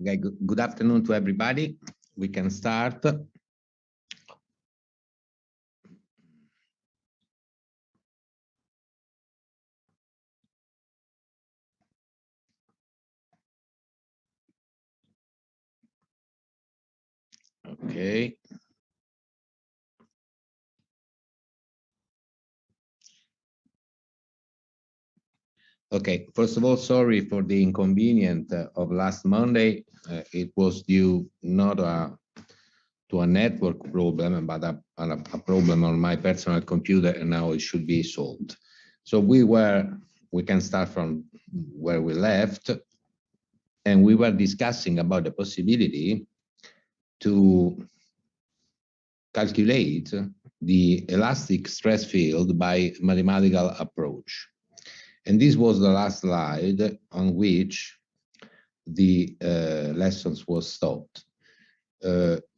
Okay, good afternoon to everybody. We can start. Okay. Okay, first of all, sorry for the inconvenience of last Monday. It was due not to a network problem, but a problem on my personal computer, and now it should be solved. So we can start from where we left, and we were discussing about the possibility to calculate the elastic stress field by mathematical approach. And this was the last slide on which the lessons was stopped.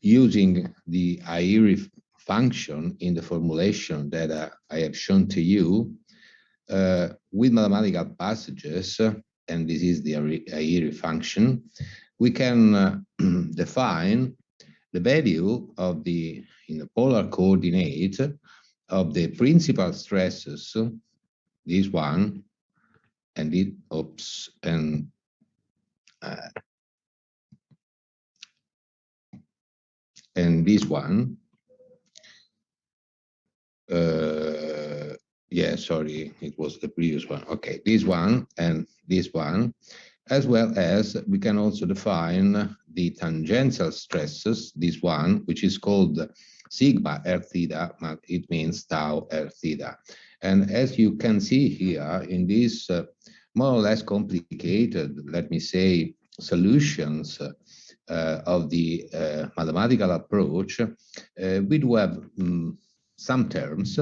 Using the Aerospace function in the formulation that I have shown to you, with mathematical passages, and this is the Aerospace function, we can define the value of the, in the polar coordinate, of the principal stresses, this one, and it, oops, and this one, yeah, sorry, it was the previous one. Okay, this one and this one, as well as we can also define the tangential stresses, this one, which is called sigma r theta, but it means tau r theta. And as you can see here in this more or less complicated, let me say, solutions of the mathematical approach, we do have some terms.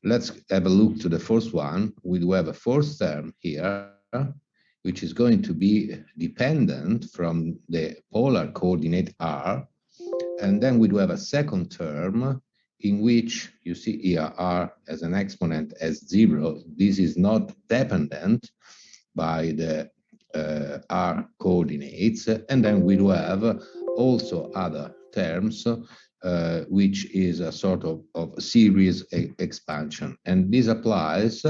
Let's have a look to the first one. We do have a fourth term here, which is going to be dependent from the polar coordinate r. And then we do have a second term in which you see here r as an exponent as 0. This is not dependent by the r coordinates. And then we do have also other terms, which is a sort of series expansion. And this applies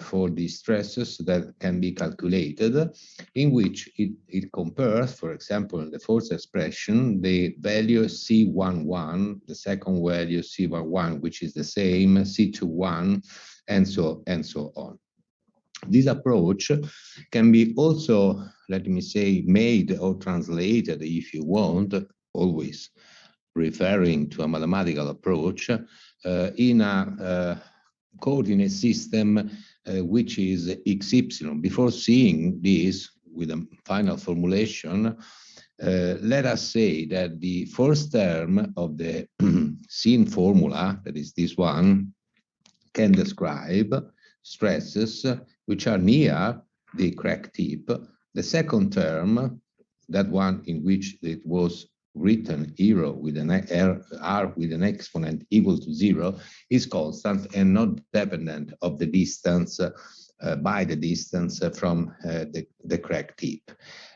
for the stresses that can be calculated, in which it compares, for example, in the first expression, the value C11, the second value C11, which is the same, C21, and so on. This approach can be also, let me say, made or translated, if you want, always referring to a mathematical approach, in a coordinate system which is xy. Before seeing this with a final formulation, let us say that the first term of the sine formula, that is this one, can describe stresses which are near the crack tip. The second term, that one in which it was written r with an exponent equal to 0, is constant and not dependent of the distance by the distance from the crack tip.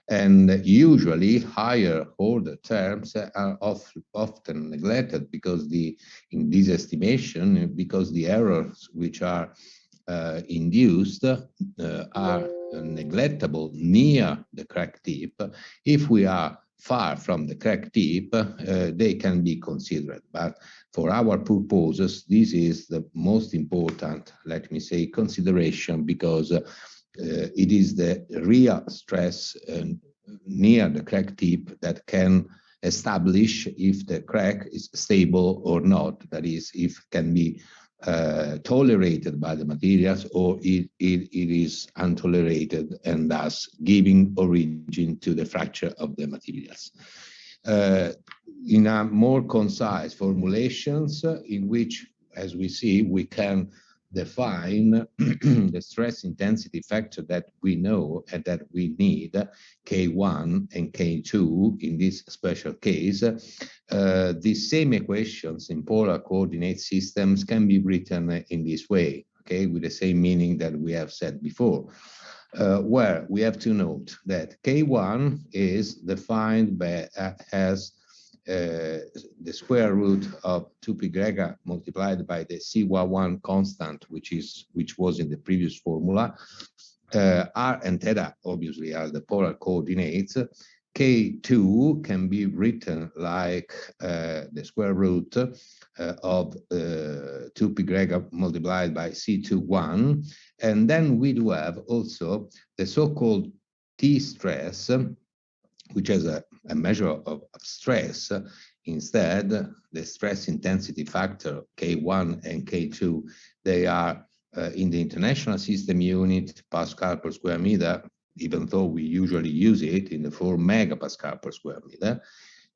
And usually higher order terms are often neglected because in this estimation, because the errors which are induced are neglectable near the crack tip. If we are far from the crack tip, they can be considered. But for our purposes, this is the most important, let me say, consideration, because it is the real stress near the crack tip that can establish if the crack is stable or not. That is, if it can be tolerated by the materials, or it is untolerated, and thus giving origin to the fracture of the materials. In a more concise formulations, in which, as we see, we can define the stress intensity factor that we know and that we need, K1 and K2 in this special case, the same equations in polar coordinate systems can be written in this way, okay, with the same meaning that we have said before. Where we have to note that K1 is defined by as the square root of 2pi greater multiplied by the CY1 constant, which was in the previous formula. R and theta obviously are the polar coordinates. K2 can be written like the square root of 2pi greater multiplied by C21. And then we do have also the so-called T stress, which is a measure of stress. Instead, the stress intensity factor K1 and K2, they are in the International System Unit, Pascal per square meter, even though we usually use it in the 4 megapascal per square meter.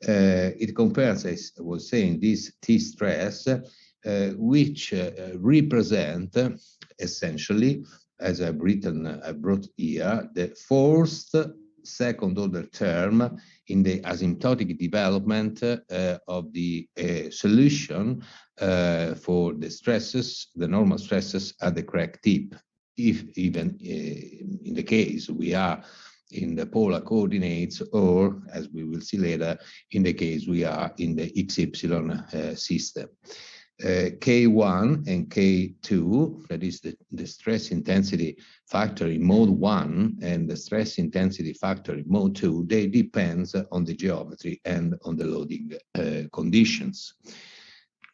It compares, as I was saying, this T stress, which represent essentially, as I brought here, the forced second order term in the asymptotic development of the solution for the stresses, the normal stresses at the crack tip. If even in the case we are in the polar coordinates, or as we will see later, in the case we are in the XY system. K1 and K2, that is the stress intensity factor in mode 1 and the stress intensity factor in mode 2, they depend on the geometry and on the loading conditions.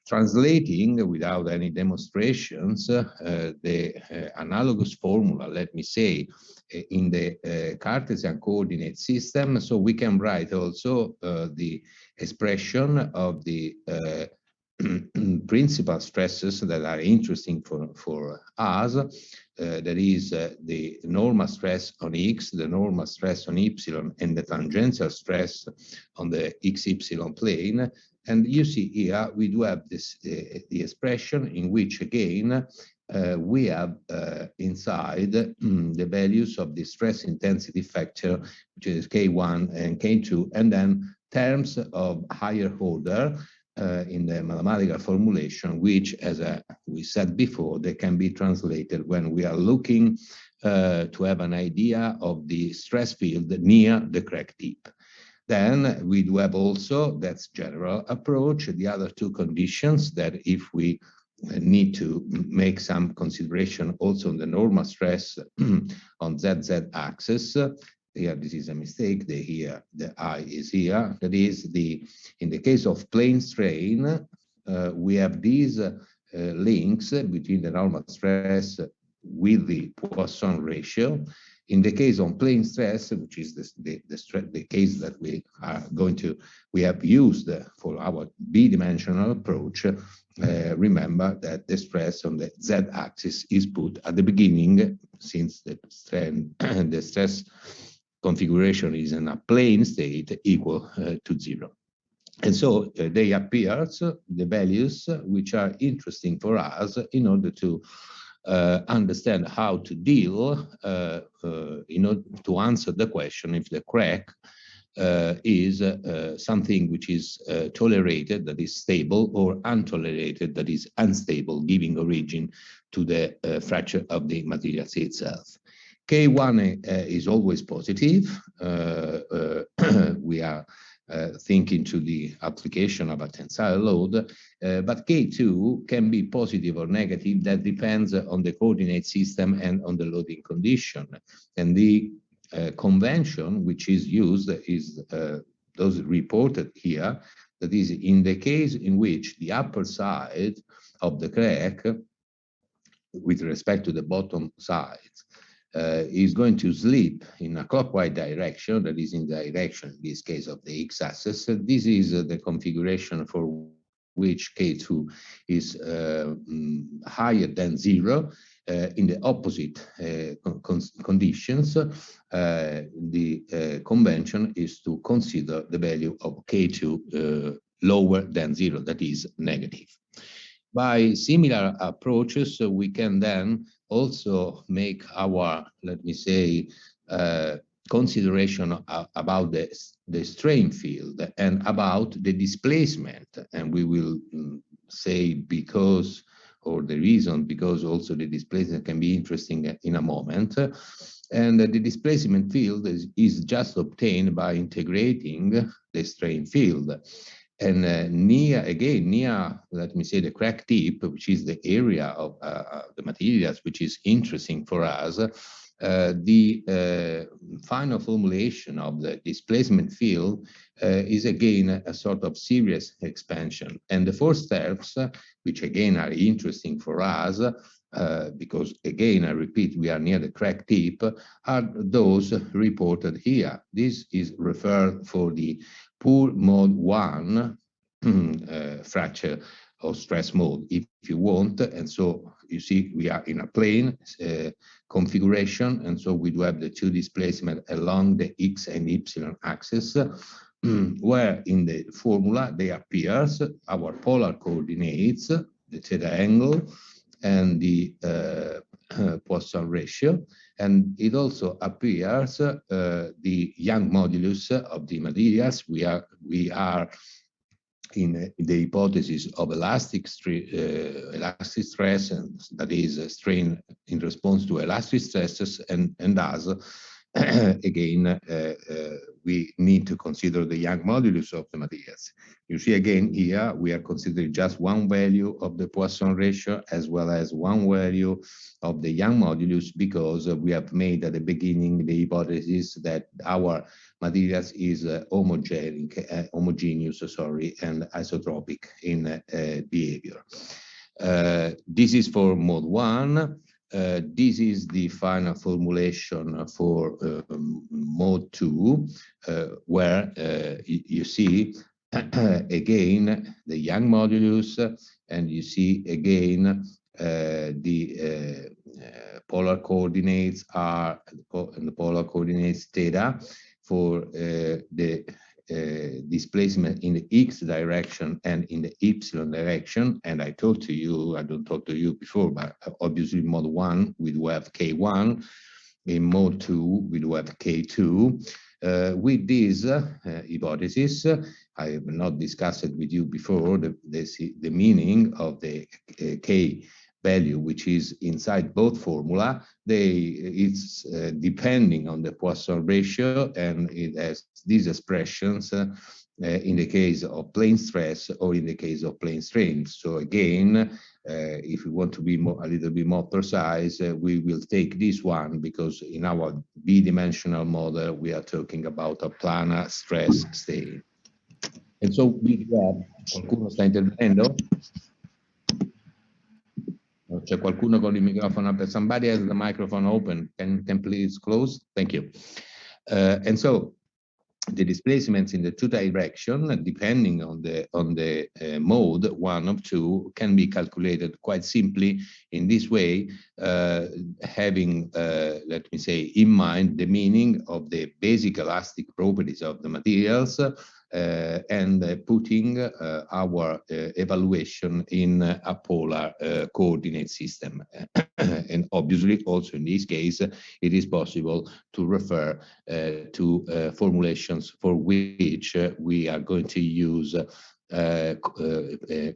Translating without any demonstrations the analogous formula, let me say, in the Cartesian coordinate system, so we can write also the expression of the principal stresses that are interesting for us, that is the normal stress on X, the normal stress on Y, and the tangential stress on the XY plane. And you see here, we do have this the expression in which, again, we have inside the values of the stress intensity factor, which is K1 and K2, and then terms of higher order, in the mathematical formulation, which, as we said before, they can be translated when we are looking to have an idea of the stress field near the crack tip. Then we do have also, that's general approach, the other two conditions that if we need to make some consideration also on the normal stress on ZZ axis. Here, this is a mistake. The I is here. That is in the case of plane strain, we have these links between the normal stress with the Poisson ratio. In the case of plane stress, which is the case that we have used for our b-dimensional approach, remember that the stress on the z-axis is put at the beginning, since the stress configuration is in a plane state equal to 0. And so they appear, the values which are interesting for us in order to understand how to deal, in order to answer the question if the crack is something which is tolerated, that is stable, or untolerated, that is unstable, giving origin to the fracture of the materials itself. K1 is always positive. We are thinking to the application of a tensile load, but K2 can be positive or negative. That depends on the coordinate system and on the loading condition. And the convention which is used is those reported here, that is in the case in which the upper side of the crack with respect to the bottom side is going to slip in a clockwise direction, that is in the direction, in this case, of the x-axis. This is the configuration for which K2 is higher than 0. In the opposite conditions, the convention is to consider the value of K2 lower than 0, that is negative. by similar approaches, we can then also make our, let me say, consideration about the strain field and about the displacement. And we will say because, or the reason, because also the displacement can be interesting in a moment. And the displacement field is just obtained by integrating the strain field. And near, let me say, the crack tip, which is the area of the materials which is interesting for us, the final formulation of the displacement field is again a sort of series expansion. And the four steps, which again are interesting for us, because again, I repeat, we are near the crack tip, are those reported here. This is referred for the poor mode 1 fracture or stress mode, if you want. And so you see we are in a plane configuration, and so we do have the two displacement along the x and y axis, where in the formula they appears our polar coordinates, the theta angle, and the Poisson ratio, and it also appears the Young modulus of the materials. We are in the hypothesis of elastic stress, and that is a strain in response to elastic stresses, and thus again we need to consider the Young modulus of the materials. You see again here we are considering just one value of the Poisson ratio as well as one value of the Young modulus, because we have made at the beginning the hypothesis that our materials is homogeneous, and isotropic in behavior. This is for mode 1. This is the final formulation for mode 2, where you see again the Young modulus, and you see again the polar coordinates are, and the polar coordinates theta for the displacement in the x direction and in the y direction. And I told to you, I don't talk to you before, but obviously mode 1 we do have k1, in mode 2 we do have k2. With this hypothesis, I have not discussed it with you before, the meaning of the k value, which is inside both formula. It's depending on the Poisson ratio, and it has these expressions in the case of plane stress or in the case of plane strain. So again, if we want to be a little bit more precise, we will take this one because in our b-dimensional model, we are talking about a planar stress state. And so we have, qualcuno sta intervenendo? C'è qualcuno con il microfono aperto? Somebody has the microphone open. Can please close? Thank you. And so the displacements in the two direction, depending on the mode 1 of 2, can be calculated quite simply in this way, having let me say in mind the meaning of the basic elastic properties of the materials, and putting our evaluation in a polar coordinate system. And obviously also in this case it is possible to refer to formulations for which we are going to use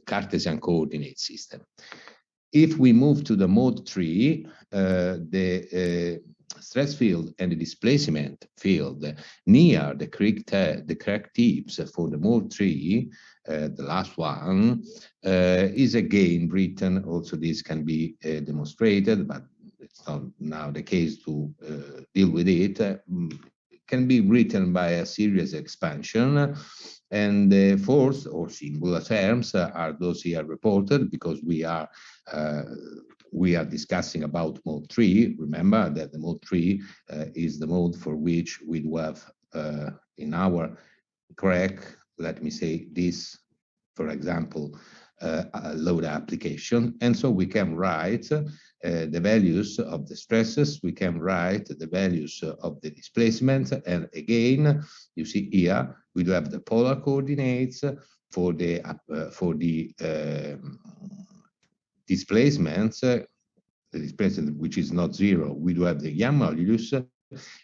Cartesian coordinate system. If we move to the mode 3, the stress field and the displacement field near the crack tips for the mode 3, the last one, is again written. Also, this can be demonstrated, but it's not now the case to deal with it. Can be written by a series expansion, and the fourth or singular terms are those here reported, because we are discussing about mode 3. Remember that the mode 3 is the mode for which we do have in our crack, let me say this, for example, load application. And so we can write the values of the stresses, we can write the values of the displacement, and again, you see here, we do have the polar coordinates for the displacements, the displacement which is not zero, we do have the Young modulus,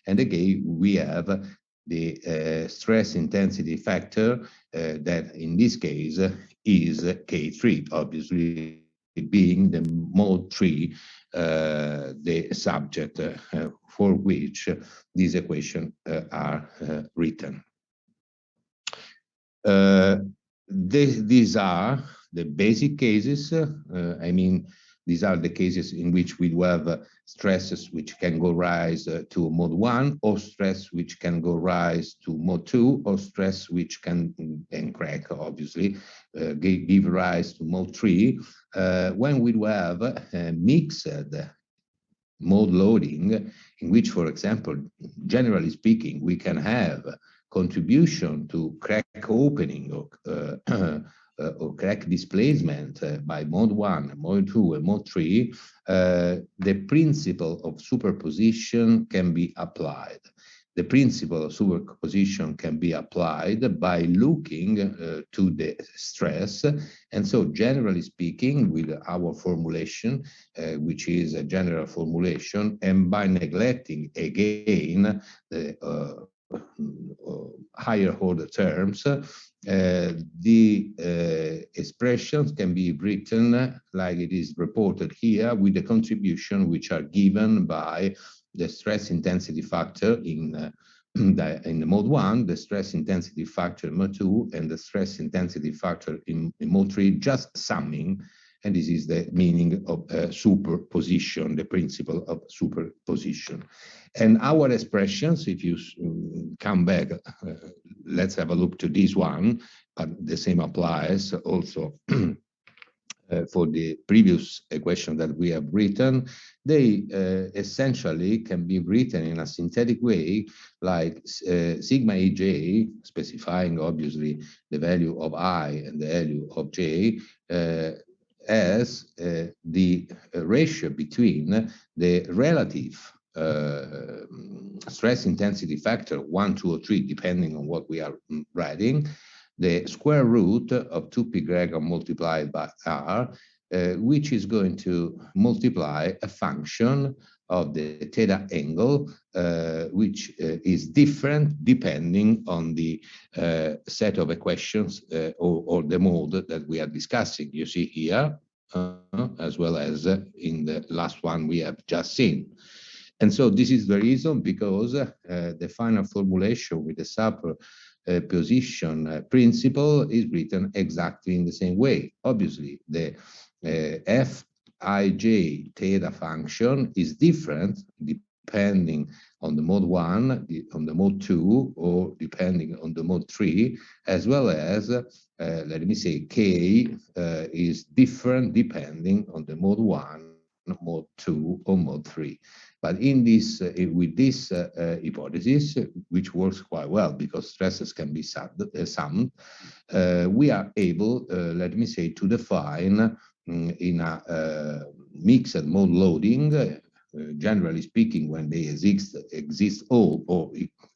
and again we have the stress intensity factor that in this case is K3, obviously being the mode 3 the subject for which these equations are written. These are the basic cases. I mean, these are the cases in which we do have stresses which can go rise to mode 1, or stress which can go rise to mode 2, or stress which can, and crack obviously, give rise to mode 3. When we do have mixed mode loading, in which, for example, generally speaking, we can have contribution to crack opening or crack displacement by mode 1, mode 2, and mode 3, the principle of superposition can be applied. The principle of superposition can be applied by looking to the stress. And so generally speaking, with our formulation, which is a general formulation, and by neglecting again the higher order terms, the expressions can be written like it is reported here, with the contribution which are given by the stress intensity factor in the mode 1, the stress intensity factor in mode 2, and the stress intensity factor in mode 3, just summing. And this is the meaning of superposition, the principle of superposition. And our expressions, if you come back, let's have a look to this one, but the same applies also for the previous equation that we have written. They essentially can be written in a synthetic way, like sigma ej, specifying obviously the value of I and the value of j, as the ratio between the relative stress intensity factor 1, 2, or 3, depending on what we are writing, the square root of 2p Gregor multiplied by r, which is going to multiply a function of the theta angle, which is different depending on the set of equations or the mode that we are discussing. You see here, as well as in the last one we have just seen. And so this is the reason, because the final formulation with the superposition principle is written exactly in the same way. Obviously, the Fij theta function is different depending on the mode 1, on the mode 2, or depending on the mode 3, as well as, let me say, K is different depending on the mode 1, mode 2, or mode 3. But in this, with this hypothesis, which works quite well because stresses can be summed, we are able, let me say, to define in a mixed mode loading, generally speaking, when they exist all, or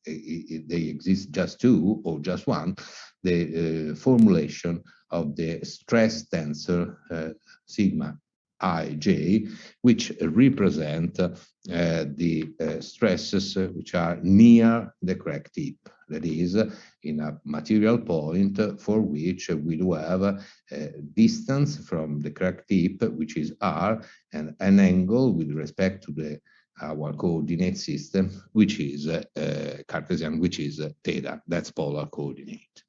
they exist just two or just one, the formulation of the stress tensor sigma ij, which represent the stresses which are near the crack tip, that is, in a material point for which we do have a distance from the crack tip, which is r, and an angle with respect to our coordinate system, which is Cartesian, which is theta. That's polar coordinate.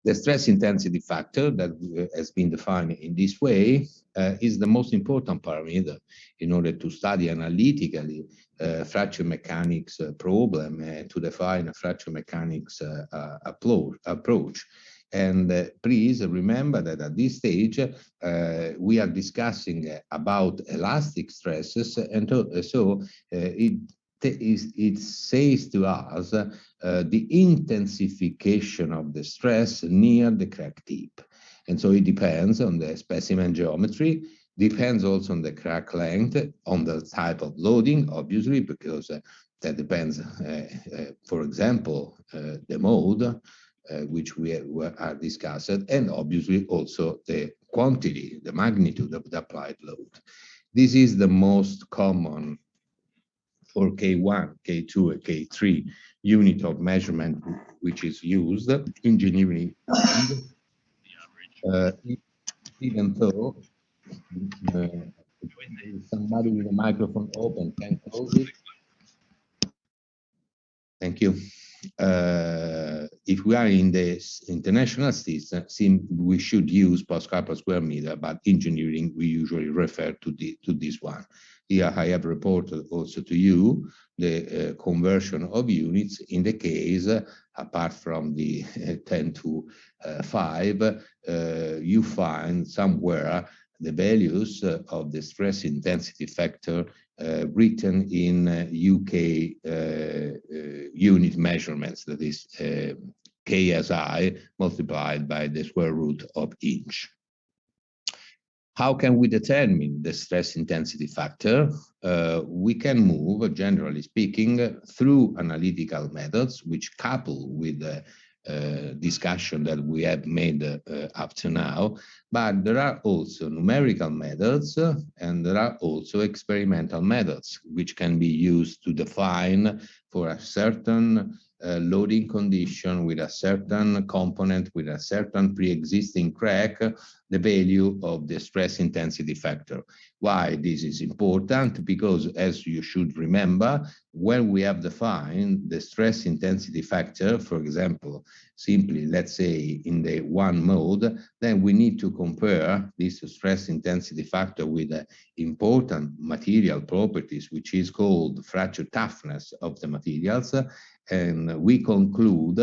The stress intensity factor that has been defined in this way is the most important parameter in order to study analytically fracture mechanics problem, to define a fracture mechanics approach. And please remember that at this stage, we are discussing about elastic stresses, and so it says to us the intensification of the stress near the crack tip. And so it depends on the specimen geometry, depends also on the crack length, on the type of loading, obviously, because that depends, for example, the mode which we are discussed, and obviously also the quantity, the magnitude of the applied load. This is the most common for K1, K2, and K3 unit of measurement which is used, engineering, even though somebody with a microphone open can close it. Thank you. If we are in this international system, we should use Pascal per square meter, but engineering, we usually refer to this one. Here I have reported also to you the conversion of units in the case, apart from the 10 to 5, you find somewhere the values of the stress intensity factor written in UK unit measurements, that is KSI multiplied by the square root of inch. How can we determine the stress intensity factor? We can move, generally speaking, through analytical methods, which couple with the discussion that we have made up to now, but there are also numerical methods and there are also experimental methods which can be used to define for a certain loading condition with a certain component, with a certain pre-existing crack, the value of the stress intensity factor. Why this is important? Because, as you should remember, when we have defined the stress intensity factor, for example, simply, let's say, in the one mode, then we need to compare this stress intensity factor with important material properties, which is called fracture toughness of the materials. And we conclude,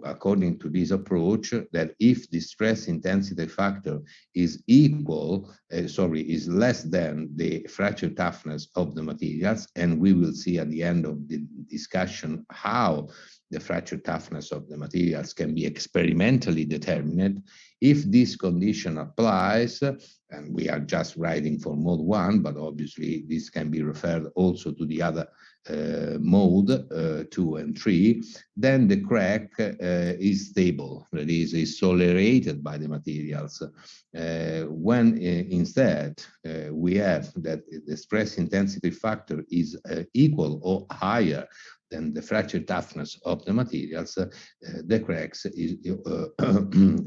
according to this approach, that if the stress intensity factor is is less than the fracture toughness of the materials, and we will see at the end of the discussion how the fracture toughness of the materials can be experimentally determined. If this condition applies, and we are just writing for mode 1, but obviously this can be referred also to the other mode 2 and 3, then the crack is stable, that is tolerated by the materials. When instead we have that the stress intensity factor is equal or higher than the fracture toughness of the materials, the cracks is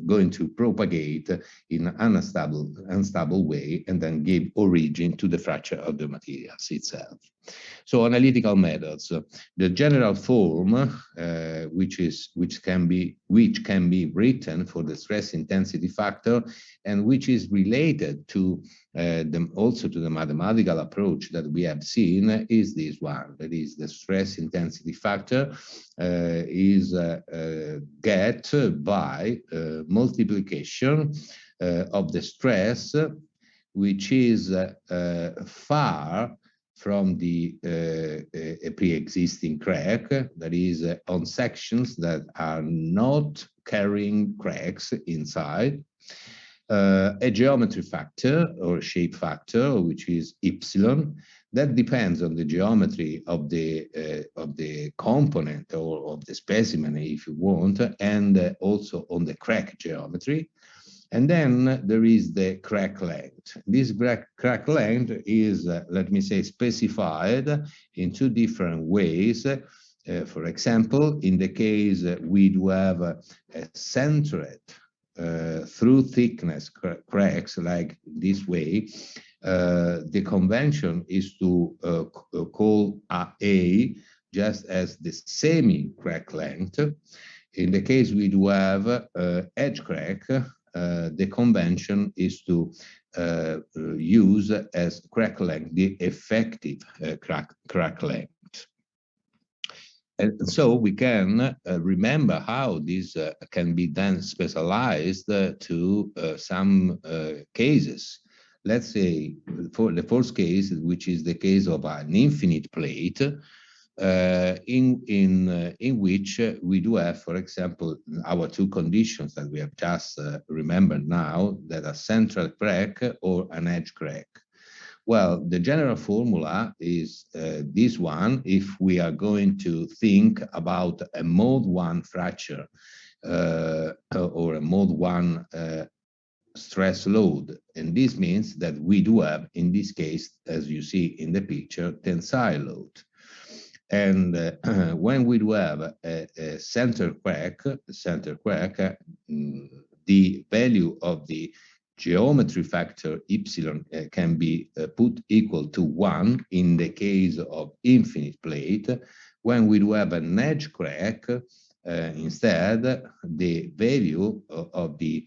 going to propagate in an unstable way and then give origin to the fracture of the materials itself. So analytical methods, the general form, which can be written for the stress intensity factor, and which is related to also to the mathematical approach that we have seen, is this one. That is, the stress intensity factor is get by multiplication of the stress, which is far from the pre-existing crack, that is on sections that are not carrying cracks inside, a geometry factor or shape factor, which is epsilon, that depends on the geometry of the component or of the specimen, if you want, and also on the crack geometry. And then there is the crack length. This crack length is, let me say, specified in two different ways. For example, in the case we do have a centered through thickness cracks like this way, the convention is to call A just as the semi-crack length. In the case we do have edge crack, the convention is to use as crack length the effective crack length. And so we can remember how this can be then specialized to some cases. Let's say for the first case, which is the case of an infinite plate, in which we do have, for example, our two conditions that we have just remembered now, that a central crack or an edge crack. Well, the general formula is this one. If we are going to think about a mode 1 fracture or a mode 1 stress load. And this means that we do have, in this case, as you see in the picture, tensile load. And when we do have a center crack, the value of the geometry factor epsilon can be put equal to 1 in the case of infinite plate. When we do have an edge crack, instead, the value of the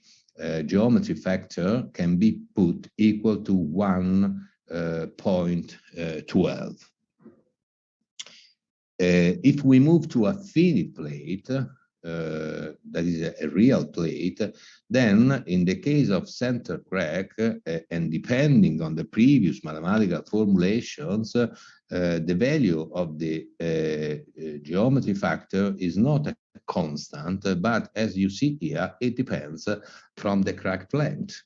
geometry factor can be put equal to 1.12. If we move to a finite plate, that is a real plate, then in the case of center crack, and depending on the previous mathematical formulations, the value of the geometry factor is not a constant, but as you see here, it depends from the crack length.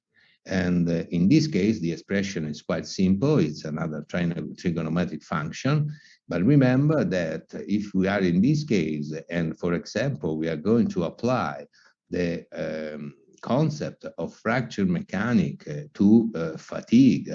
And in this case, the expression is quite simple. It's another trigonometric function. But remember that if we are in this case, and for example, we are going to apply the concept of fracture mechanics to fatigue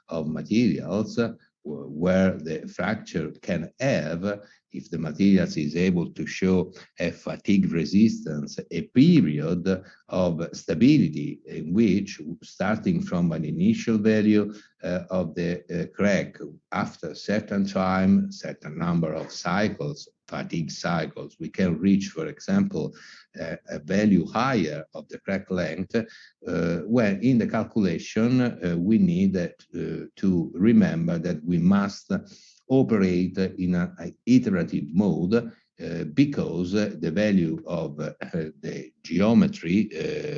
of materials, where the fracture can have, if the materials is able to show a fatigue resistance, a period of stability in which, starting from an initial value of the crack, after a certain time, certain number of cycles, fatigue cycles, we can reach, for example, a value higher of the crack length, where in the calculation we need to remember that we must operate in an iterative mode, because the value of the geometry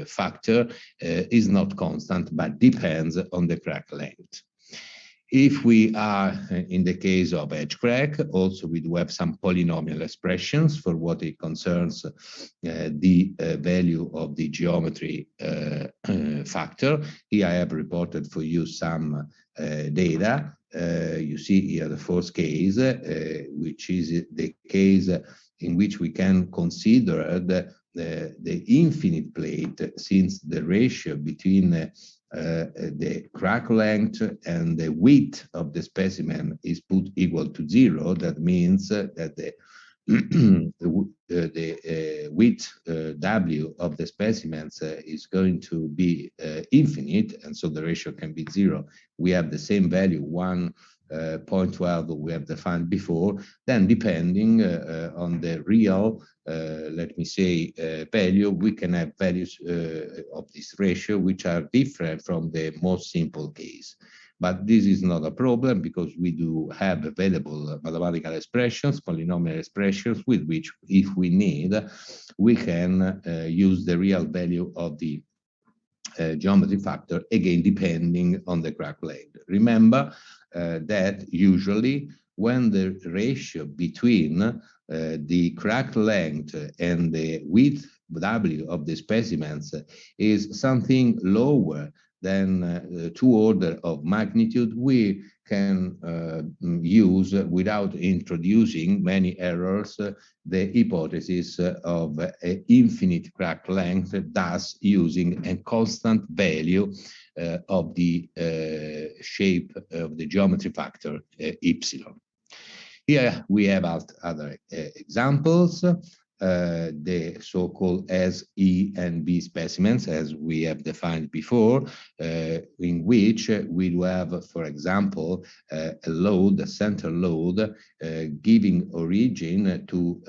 factor is not constant, but depends on the crack length. If we are in the case of edge crack, also we do have some polynomial expressions for what it concerns the value of the geometry factor. Here I have reported for you some data. You see here the first case, which is the case in which we can consider the infinite plate, since the ratio between the crack length and the width of the specimen is put equal to 0. That means that the width W of the specimens is going to be infinite, and so the ratio can be 0. We have the same value, 1.12 we have defined before. Then depending on the real, let me say, value, we can have values of this ratio which are different from the most simple case. But this is not a problem, because we do have available mathematical expressions, polynomial expressions, with which, if we need, we can use the real value of the geometry factor, again, depending on the crack length. Remember that usually when the ratio between the crack length and the width W of the specimens is something lower than 2 orders of magnitude, we can use, without introducing many errors, the hypothesis of an infinite crack length, thus using a constant value of the shape of the geometry factor epsilon. Here we have other examples. The so-called S, E, and B specimens, as we have defined before, in which we do have, for example, a load, a center load, giving origin to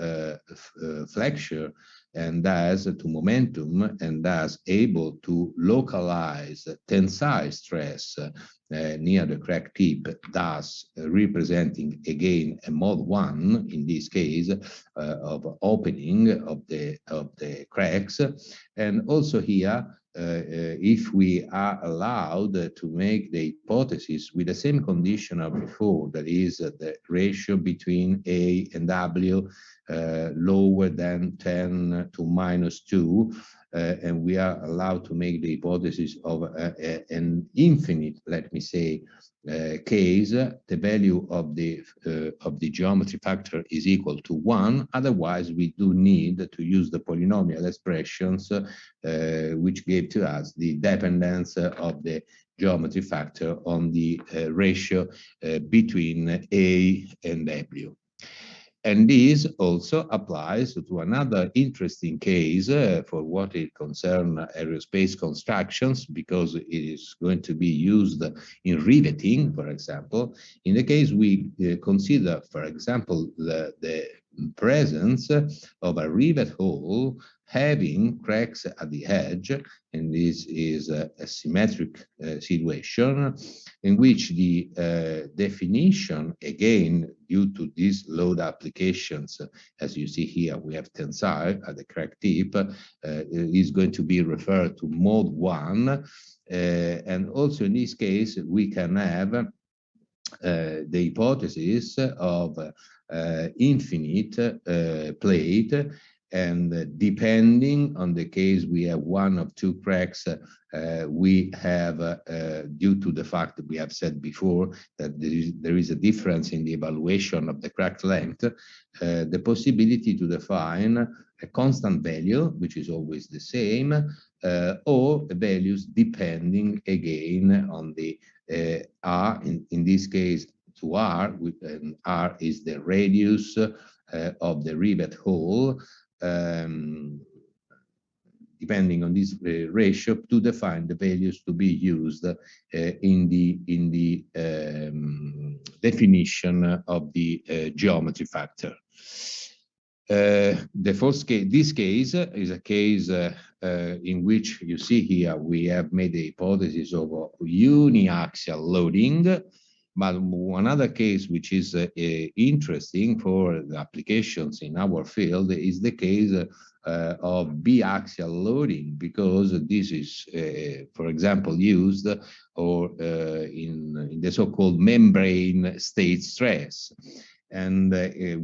flexure, and thus to momentum, and thus able to localize tensile stress near the crack tip, thus representing again a mode 1, in this case, of opening of the cracks. And also here, if we are allowed to make the hypothesis with the same condition of before, that is the ratio between A and W lower than 10 to -2, and we are allowed to make the hypothesis of an infinite, let me say, case, the value of the geometry factor is equal to 1. Otherwise, we do need to use the polynomial expressions which gave to us the dependence of the geometry factor on the ratio between A and W. And this also applies to another interesting case for what it concerns aerospace constructions, because it is going to be used in riveting, for example. In the case we consider, for example, the presence of a rivet hole having cracks at the edge, and this is a symmetric situation in which the definition, again, due to these load applications, as you see here, we have tensile at the crack tip, is going to be referred to mode 1. And also in this case, we can have the hypothesis of infinite plate, and depending on the case, we have one of two cracks. We have, due to the fact that we have said before that there is a difference in the evaluation of the crack length, the possibility to define a constant value, which is always the same, or values depending again on the R, in this case to R, and R is the radius of the rivet hole, depending on this ratio, to define the values to be used in the definition of the geometry factor. The first case, this case is a case in which you see here we have made the hypothesis of uniaxial loading. But another case which is interesting for the applications in our field is the case of biaxial loading, because this is, for example, used or in the so-called membrane state stress. And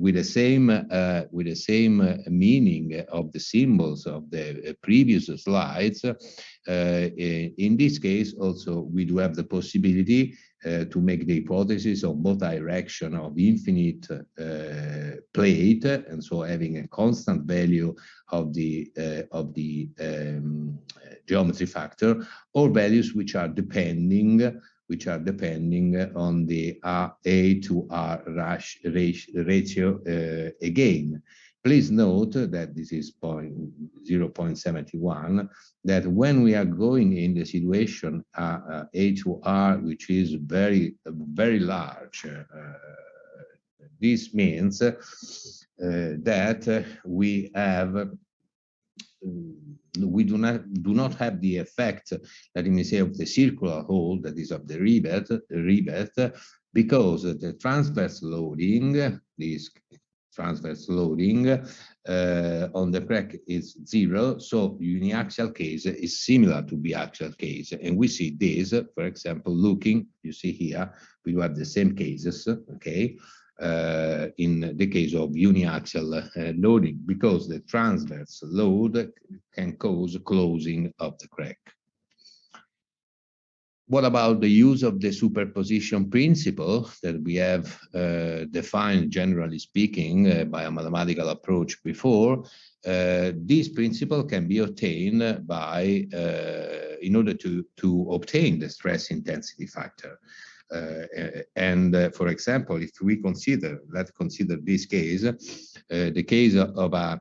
with the same meaning of the symbols of the previous slides, in this case also we do have the possibility to make the hypothesis of both direction of infinite plate, and so having a constant value of the geometry factor, or values which are depending on the A to R ratio again. Please note that this is 0.71, that when we are going in the situation A to R, which is very large, this means that we have we do not have the effect, let me say, of the circular hole, that is of the rivet, because the transverse loading, this transverse loading on the crack is 0, so uniaxial case is similar to biaxial case. And we see this, for example, looking, you see here, we do have the same cases, okay, in the case of uniaxial loading, because the transverse load can cause closing of the crack. What about the use of the superposition principle that we have defined, generally speaking, by a mathematical approach before? This principle can be obtained by, in order to obtain the stress intensity factor. For example, if we consider, let's consider this case, the case of a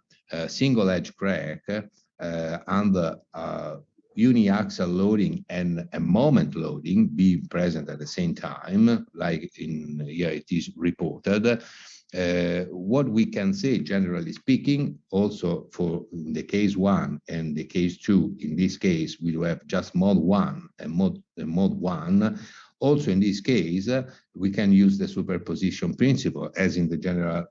single edge crack under uniaxial loading and a moment loading being present at the same time, like in here it is reported. What we can say, generally speaking, also for the case 1 and the case 2, in this case we do have just mode 1 and mode 1. Also in this case, we can use the superposition principle as in the general,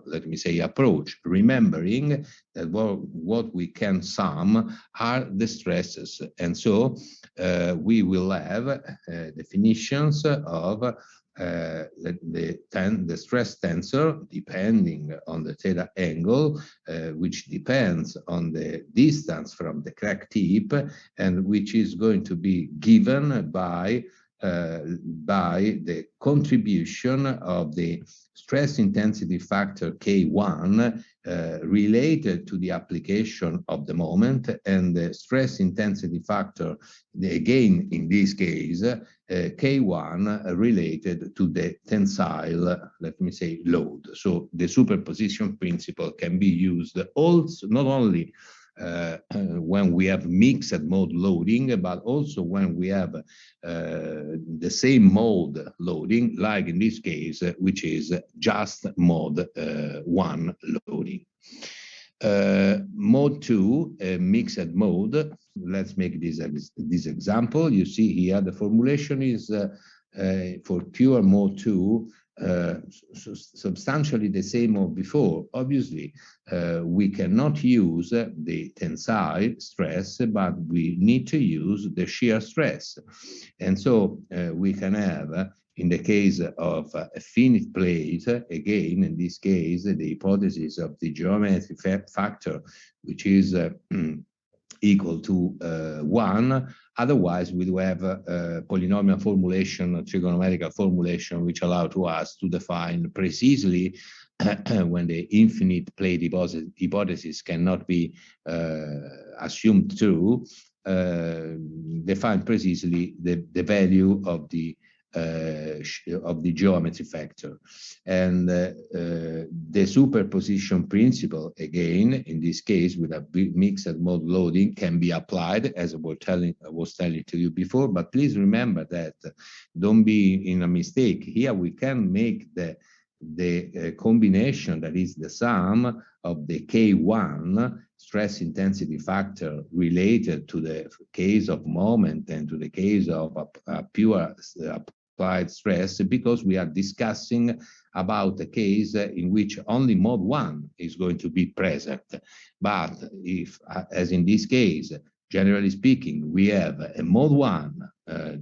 let me say, approach, remembering that what we can sum are the stresses. And so we will have definitions of the stress tensor depending on the theta angle, which depends on the distance from the crack tip, and which is going to be given by the contribution of the stress intensity factor K1 related to the application of the moment, and the stress intensity factor, again in this case, K1 related to the tensile, let me say, load. So the superposition principle can be used also not only when we have mixed mode loading, but also when we have the same mode loading, like in this case, which is just mode 1 loading. Mode 2, mixed mode. Let's make this example. You see here the formulation is for pure mode 2, substantially the same as before. Obviously, we cannot use the tensile stress, but we need to use the shear stress. And so we can have, in the case of a finite plate, again, in this case, the hypothesis of the geometry factor, which is equal to 1. Otherwise, we do have a polynomial formulation, a trigonometric formulation, which allow to us to define precisely when the infinite plate hypothesis cannot be assumed true, define precisely the value of the geometry factor. And the superposition principle, again, in this case with a mixed mode loading, can be applied, as I was telling to you before. But please remember that don't be in a mistake. Here we can make the combination, that is the sum of the K1 stress intensity factor related to the case of moment and to the case of a pure applied stress, because we are discussing about a case in which only mode 1 is going to be present. But if, as in this case, generally speaking, we have a mode 1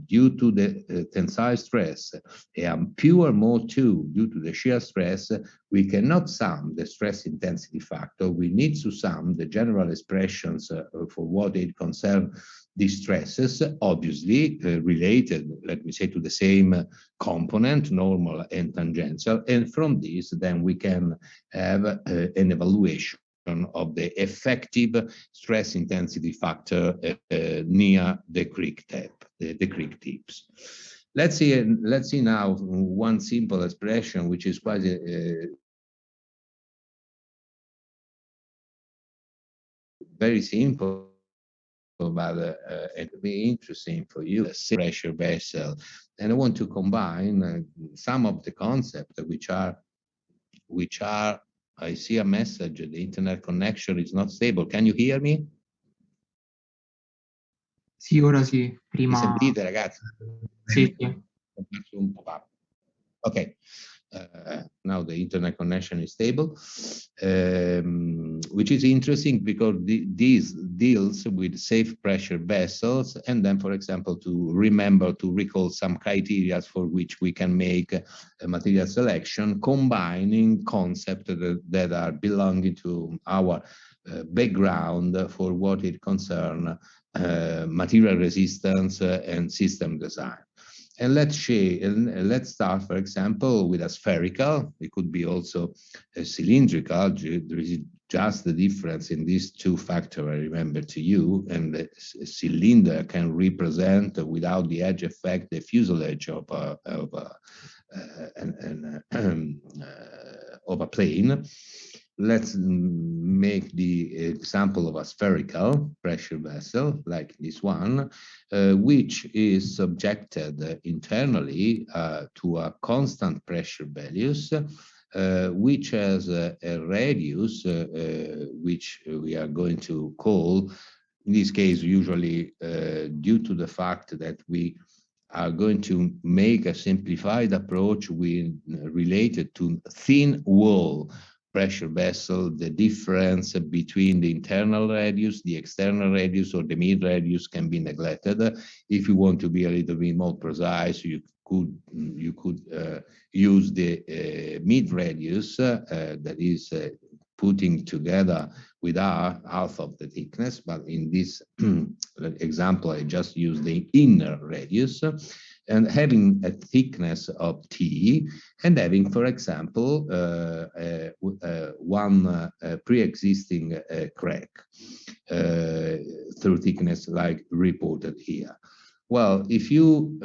due to the tensile stress, a pure mode 2 due to the shear stress, we cannot sum the stress intensity factor. We need to sum the general expressions for what it concerns these stresses, obviously related, let me say, to the same component, normal and tangential. And from this, then we can have an evaluation of the effective stress intensity factor near the creek tips. Let's see now one simple expression, which is quite very simple, but it will be interesting for you. A pressure vessel, and I want to combine some of the concepts which are. I see a message. The internet connection is not stable. Can you hear me? Sì, ora sì. Prima. Mi sentite, ragazzi? Sì, sì. Okay. Now the internet connection is stable, which is interesting because this deals with safe pressure vessels, and then, for example, to recall some criteria for which we can make a material selection, combining concepts that are belonging to our background for what it concerns material resistance and system design. And let's start, for example, with a spherical. It could be also a cylindrical. There is just the difference in these two factors, I remember to you. And the cylinder can represent, without the edge effect, the fuselage of a plane. Let's make the example of a spherical pressure vessel like this one, which is subjected internally to a constant pressure values, which has a radius, which we are going to call, in this case, usually due to the fact that we are going to make a simplified approach related to thin wall pressure vessel, the difference between the internal radius, the external radius, or the mid radius can be neglected. If you want to be a little bit more precise, you could use the mid radius that is putting together with half of the thickness, but in this example, I just use the inner radius, and having a thickness of T, and having, for example, one pre-existing crack through thickness like reported here. Well, if you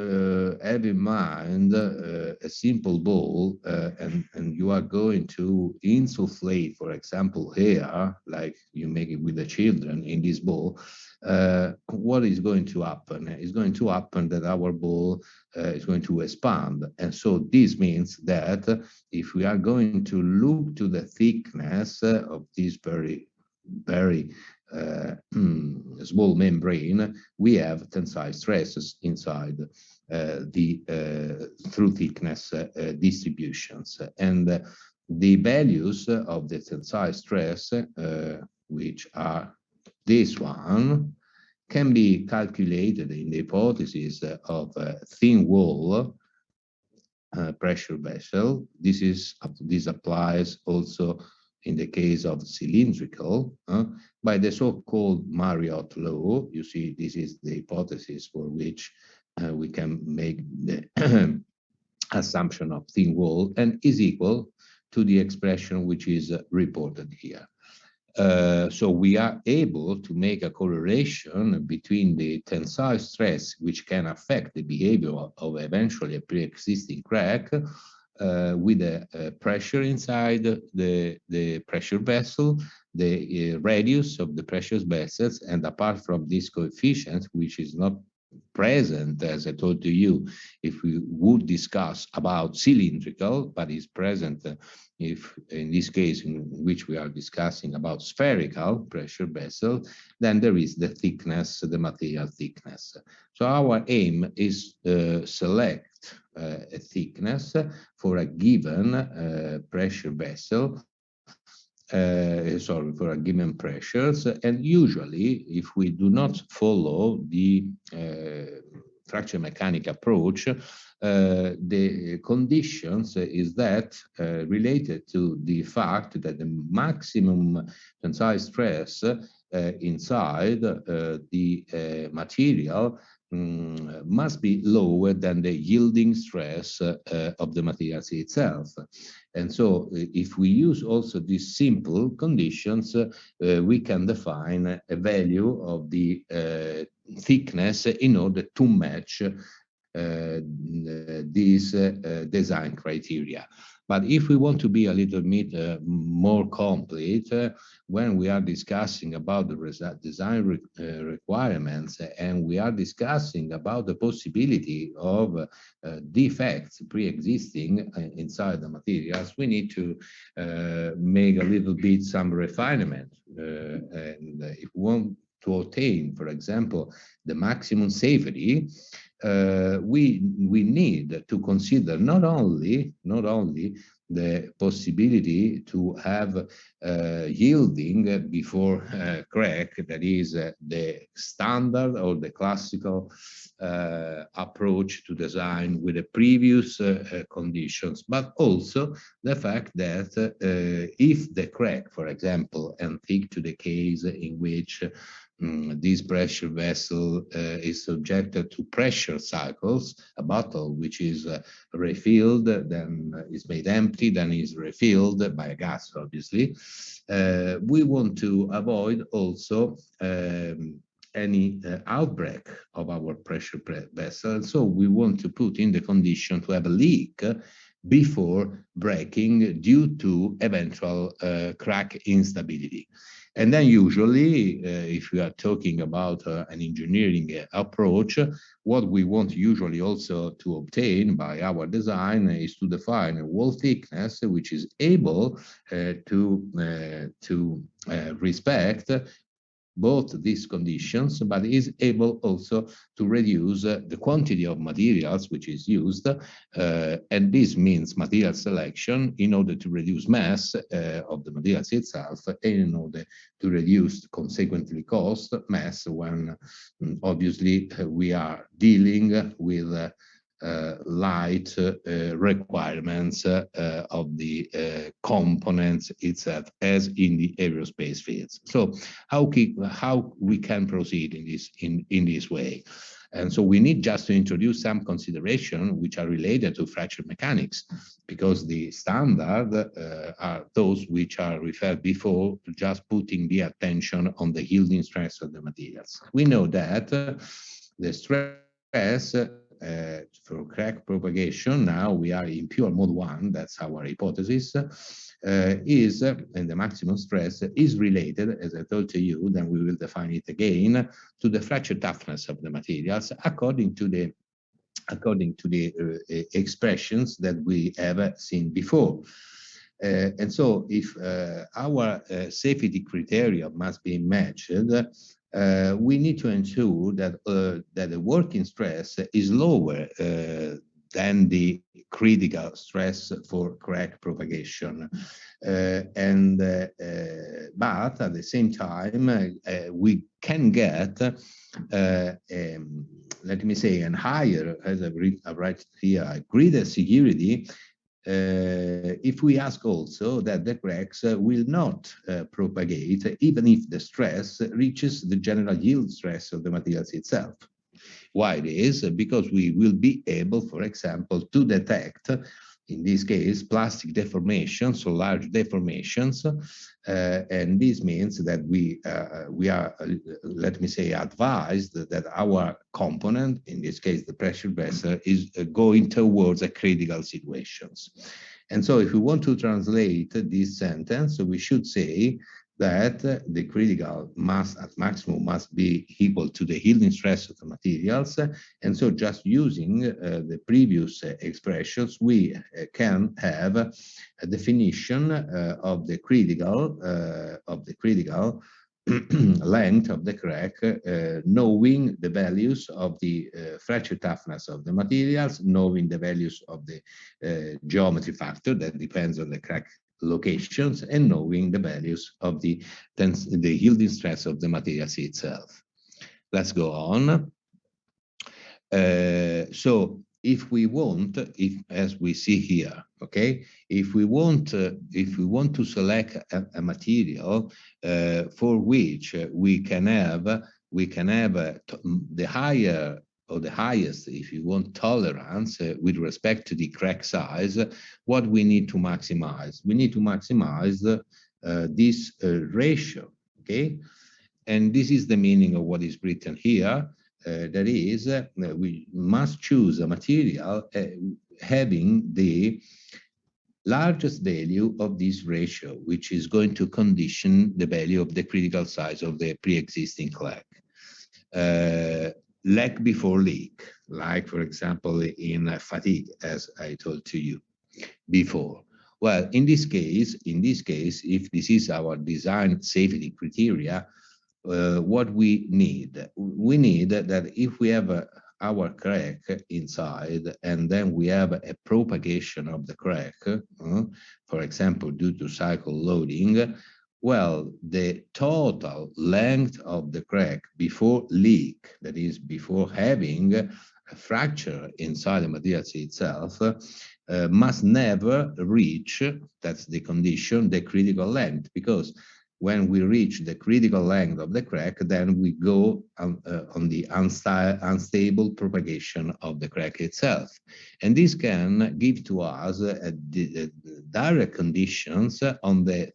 have in mind a simple ball and you are going to insufflate, for example, here, like you make it with the children in this ball, what is going to happen? It's going to happen that our ball is going to expand. And so this means that if we are going to look to the thickness of this very small membrane, we have tensile stresses inside the through thickness distributions. And the values of the tensile stress, which are this one, can be calculated in the hypothesis of a thin wall pressure vessel. This applies also in the case of cylindrical by the so-called Marriott law. You see, this is the hypothesis for which we can make the assumption of thin wall, and is equal to the expression which is reported here. So we are able to make a correlation between the tensile stress, which can affect the behavior of eventually a pre-existing crack, with the pressure inside the pressure vessel, the radius of the pressure vessels, and apart from this coefficient, which is not present, as I told to you, if we would discuss about cylindrical, but is present if in this case in which we are discussing about spherical pressure vessel, then there is the thickness, the material thickness. So our aim is select a thickness for a given pressure vessel, for a given pressures, and usually if we do not follow the fracture mechanic approach, the conditions is that related to the fact that the maximum tensile stress inside the material must be lower than the yielding stress of the material itself. And so if we use also these simple conditions, we can define a value of the thickness in order to match these design criteria. But if we want to be a little bit more complete, when we are discussing about the design requirements, and we are discussing about the possibility of defects pre-existing inside the materials, we need to make a little bit some refinement. And if we want to obtain, for example, the maximum safety, we need to consider not only the possibility to have yielding before crack, that is the standard or the classical approach to design with the previous conditions, but also the fact that if the crack, for example, and think to the case in which this pressure vessel is subjected to pressure cycles, a bottle which is refilled, then is made empty, then is refilled by a gas, obviously. We want to avoid also any outbreak of our pressure vessel. So we want to put in the condition to have a leak before breaking due to eventual crack instability. And then usually, if we are talking about an engineering approach, what we want usually also to obtain by our design is to define a wall thickness which is able to respect both these conditions, but is able also to reduce the quantity of materials which is used, and this means material selection in order to reduce mass of the materials itself, and in order to reduce consequently cost, mass, when obviously we are dealing with light requirements of the components itself, as in the aerospace fields. So how we can proceed in this way? And so we need just to introduce some consideration which are related to fracture mechanics, because the standard are those which are referred before, just putting the attention on the yielding stress of the materials. We know that the stress for crack propagation, now we are in pure mode 1, that's our hypothesis, is, and the maximum stress is related, as I told to you, then we will define it again, to the fracture toughness of the materials according to the expressions that we have seen before. And so if our safety criteria must be matched, we need to ensure that that the working stress is lower than the critical stress for crack propagation. But at the same time, we can get, let me say, an higher, as I write here, a greater security if we ask also that the cracks will not propagate even if the stress reaches the general yield stress of the materials itself. Why it is? Because we will be able, for example, to detect, in this case, plastic deformations, so large deformations, and this means that we are, let me say, advised that our component, in this case the pressure vessel, is going towards a critical situations. And so if we want to translate this sentence, we should say that the critical mass at maximum must be equal to the yielding stress of the materials. And so just using the previous expressions, we can have a definition of the critical length of the crack, knowing the values of the fracture toughness of the materials, knowing the values of the geometry factor that depends on the crack locations, and knowing the values of the yielding stress of the materials itself. Let's go on. So if we want, as we see here, okay, if we want to select a material for which we can have the higher or the highest, if you want, tolerance with respect to the crack size, what we need to maximize? We need to maximize this ratio, okay? And this is the meaning of what is written here. That is, we must choose a material having the largest value of this ratio, which is going to condition the value of the critical size of the pre-existing crack. Lag before leak, like for example in fatigue, as I told to you before. Well, in this case, if this is our design safety criteria, what we need that if we have our crack inside and then we have a propagation of the crack, for example, due to cycle loading, well, the total length of the crack before leak, that is before having a fracture inside the material itself, must never reach, that's the condition, the critical length, because when we reach the critical length of the crack, then we go on the unstable propagation of the crack itself. And this can give to us direct conditions on the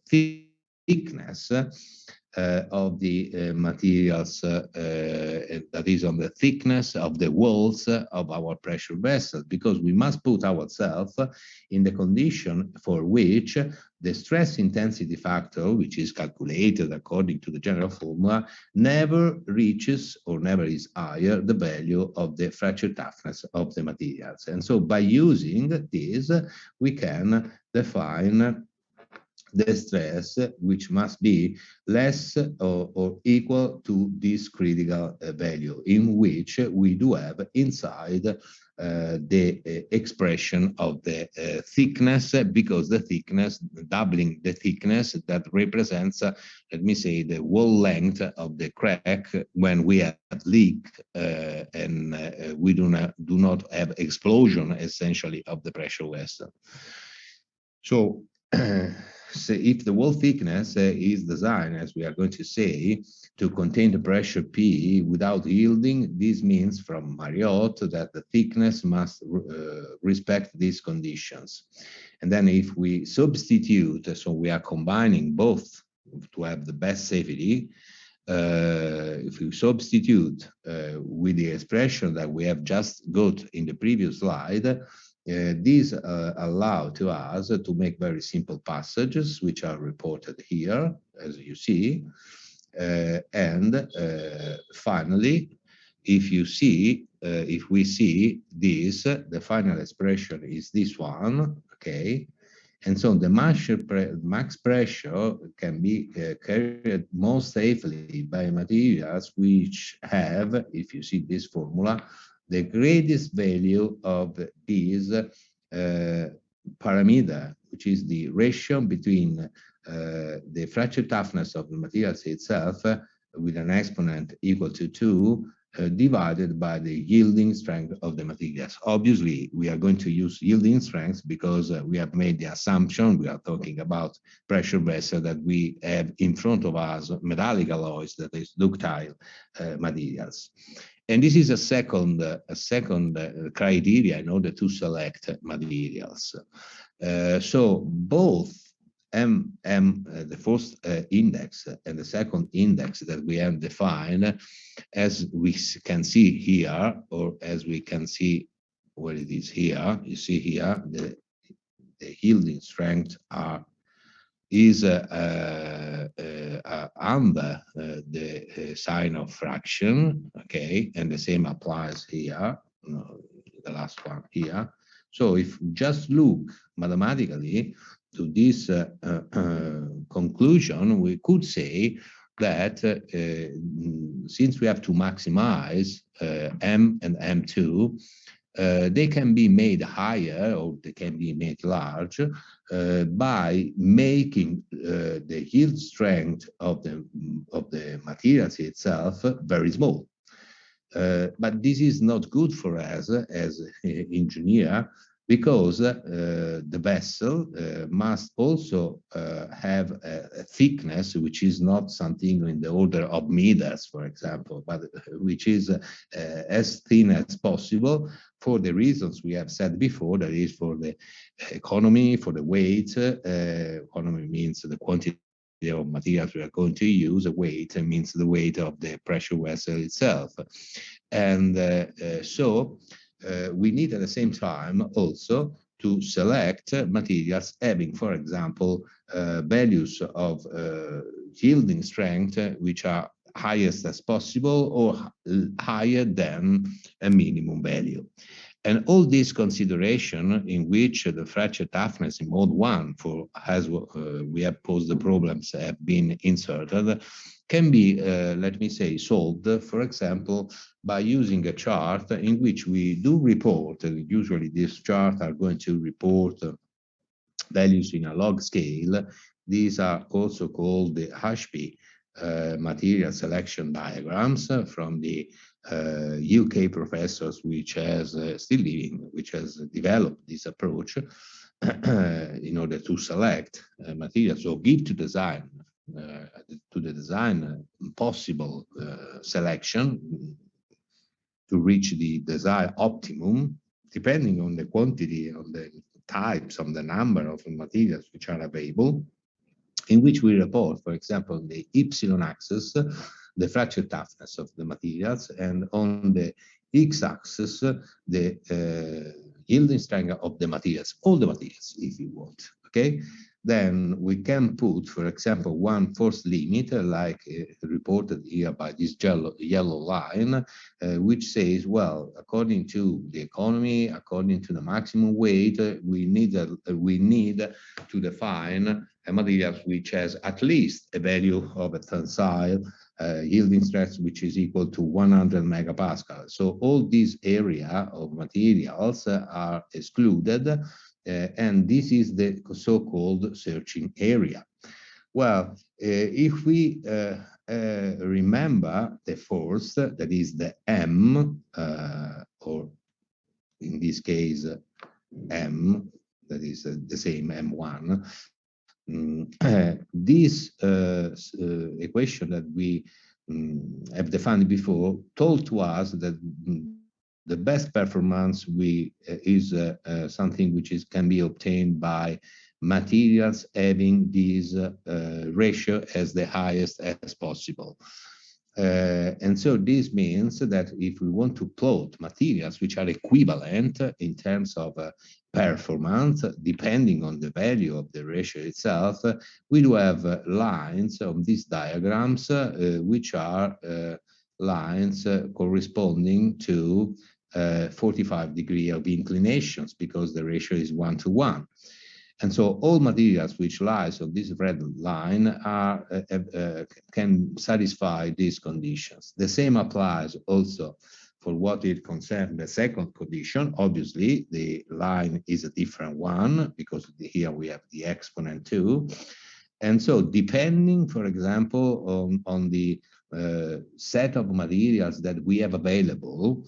thickness of the materials, that is on the thickness of the walls of our pressure vessel, because we must put ourselves in the condition for which the stress intensity factor, which is calculated according to the general formula, never reaches or never is higher the value of the fracture toughness of the materials. And so by using this, we can define the stress, which must be less or equal to this critical value, in which we do have inside the expression of the thickness, because the thickness, doubling the thickness, that represents, let me say, the wall length of the crack when we have leak and we do not have explosion, essentially, of the pressure vessel. So, so if the wall thickness is designed, as we are going to say, to contain the pressure P without yielding, this means from Marriott that the thickness must respect these conditions. And then if we substitute, so we are combining both to have the best safety, if we substitute with the expression that we have just got in the previous slide, these allow to us to make very simple passages, which are reported here, as you see. And finally, if you see, if we see this, the final expression is this one, okay? And so the max pressure can be carried most safely by materials which have, if you see this formula, the greatest value of this parameter, which is the ratio between the fracture toughness of the materials itself with an exponent equal to 2 divided by the yielding strength of the materials. Obviously, we are going to use yielding strength because we have made the assumption, we are talking about pressure vessel, that we have in front of us metallic alloys, that is ductile materials. And this is a second criteria in order to select materials. So both the first index and the second index that we have defined, as we can see here, or as we can see where it is here, you see here, the yielding strength is under the sign of fraction, okay, and the same applies here, the last one here. So if just look mathematically to this conclusion, we could say that since we have to maximize M and M2, they can be made higher, or they can be made large by making the yield strength of the materials itself very small. But this is not good for us as an engineer, because the vessel must also have a thickness which is not something in the order of meters, for example, but which is as thin as possible, for the reasons we have said before, that is for the economy, for the weight. Economy means the quantity of materials we are going to use. Weight means the weight of the pressure vessel itself. And so we need at the same time also to select materials having, for example, values of yielding strength which are highest as possible or higher than a minimum value. And all these consideration in which the fracture toughness in mode 1, for as we have posed the problems, have been inserted, can be, let me say, solved, for example, by using a chart in which we do report, and usually these charts are going to report values in a log scale. These are also called the HB material selection diagrams from the UK professors, which has still living, which has developed this approach in order to select materials, or give to design to the design possible selection to reach the desired optimum, depending on the quantity, on the types, on the number of materials which are available, in which we report, for example, the y-axis, the fracture toughness of the materials, and on the x-axis, the yielding strength of the materials, all the materials, if you want. Okay, then we can put, for example, one force limit, like reported here by this yellow line, which says, well, according to the economy, according to the maximum weight, we need to define a material which has at least a value of a tensile yielding stress which is equal to 100 megapascal. So all this area of materials are excluded, and this is the so-called searching area. Well, if we remember the force, that is the M, or in this case, M, that is the same M1, this equation that we have defined before told to us that the best performance is something which can be obtained by materials having this ratio as the highest as possible. And so this means that if we want to plot materials which are equivalent in terms of performance, depending on the value of the ratio itself, we do have lines on these diagrams, which are lines corresponding to 45 degrees of inclinations, because the ratio is 1:1. And so all materials which lies on this red line are, can satisfy these conditions. The same applies also for what it concerns the second condition. Obviously, the line is a different one, because here we have the exponent 2. And so depending, for example, on the set of materials that we have available,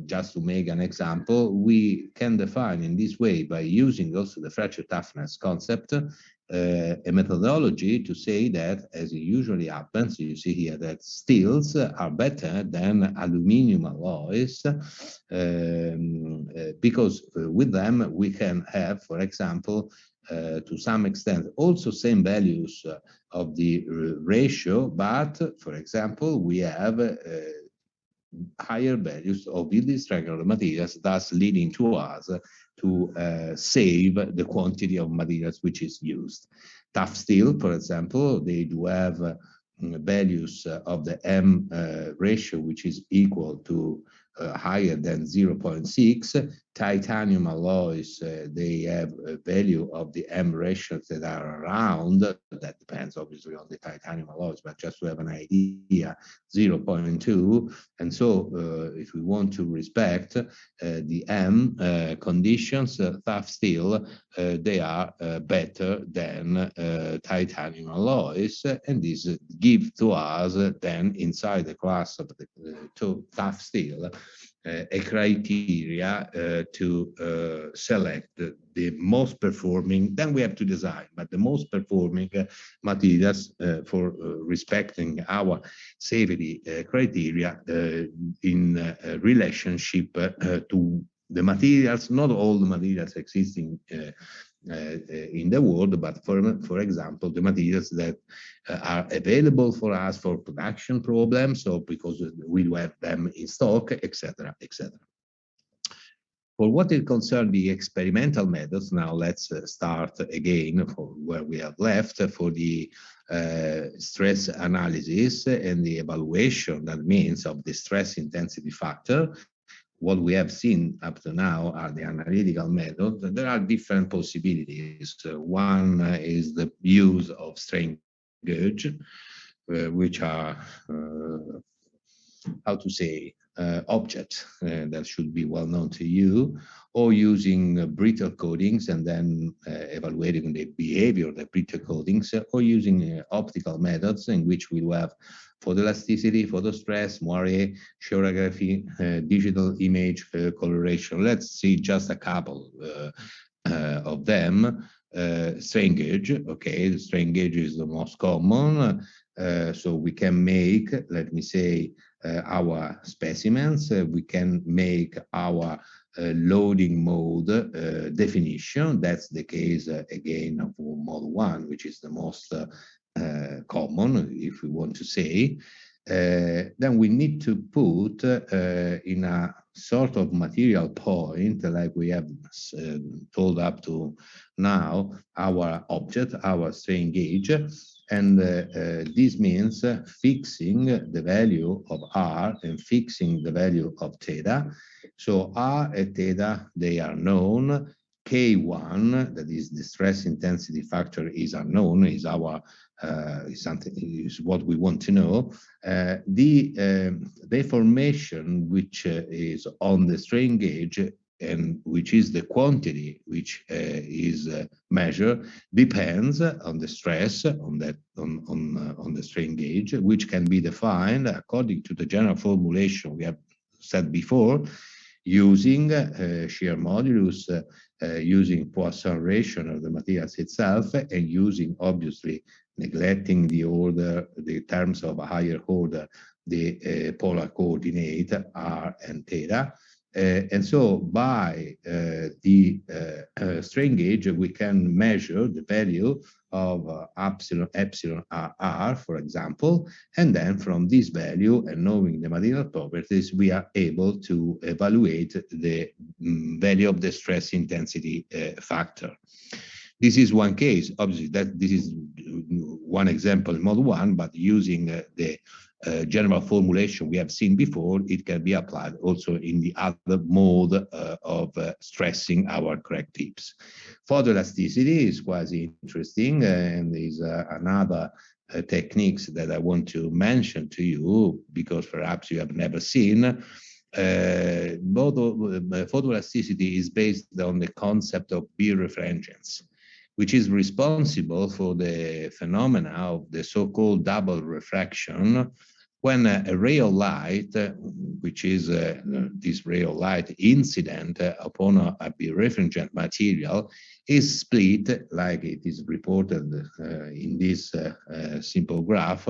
just to make an example, we can define in this way, by using also the fracture toughness concept, a methodology to say that, as it usually happens, you see here that steels are better than aluminum alloys, because with them we can have, for example, to some extent also same values of the ratio, but for example we have higher values of yielding strength of the materials, thus leading to us to save the quantity of materials which is used. Tough steel, for example, they do have values of the M ratio which is equal to higher than 0.6. Titanium alloys, they have a value of the M ratios that are around, that depends obviously on the titanium alloys, but just to have an idea, 0.2. And so if we want to respect the M conditions, tough steel, they are better than titanium alloys, and this gives to us then inside the class of the tough steel a criteria to select the most performing. Then we have to design, but the most performing materials for respecting our safety criteria in relationship to the materials, not all the materials existing in the world, but for example, the materials that are available for us for production problems, or because we will have them in stock, etc., etc. For what it concerns the experimental methods, now let's start again for where we have left, for the stress analysis and the evaluation, that means of the stress intensity factor. What we have seen up to now are the analytical methods. There are different possibilities. One is the use of strain gauge, which are, how to say, objects that should be well known to you, or using brittle coatings and then evaluating the behavior of the brittle coatings, or using optical methods in which we will have photoelasticity, photostress, moire, chirography, digital image coloration. Let's see just a couple of them. Strain gauge, okay, the strain gauge is the most common. So we can make, let me say, our specimens, we can make our loading mode definition. That's the case again for mode 1, which is the most common, if we want to say. then we need to put in a sort of material point, like we have told up to now, our object, our strain gauge, and this means fixing the value of R and fixing the value of theta. So R and theta, they are known. K1, that is the stress intensity factor, is unknown, is our is what we want to know. The deformation which is on the strain gauge and which is the quantity which is measured depends on the stress on the strain gauge, which can be defined according to the general formulation we have said before, using shear modulus, using Poisson ratio of the materials itself, and using, obviously, neglecting the order, the terms of a higher order, the polar coordinate R and theta. And so by the strain gauge, we can measure the value of epsilon R, for example, and then from this value and knowing the material properties, we are able to evaluate the value of the stress intensity factor. This is one case. Obviously, that this is one example in mode 1, but using the general formulation we have seen before, it can be applied also in the other mode of stressing our correct tips. Photoelasticity is quite interesting, and is another techniques that I want to mention to you, because perhaps you have never seen. Photoelasticity is based on the concept of birefringence, which is responsible for the phenomena of the so-called double refraction, when a ray of light, which is this ray of light incident upon a birefringent material, is split, like it is reported in this simple graph,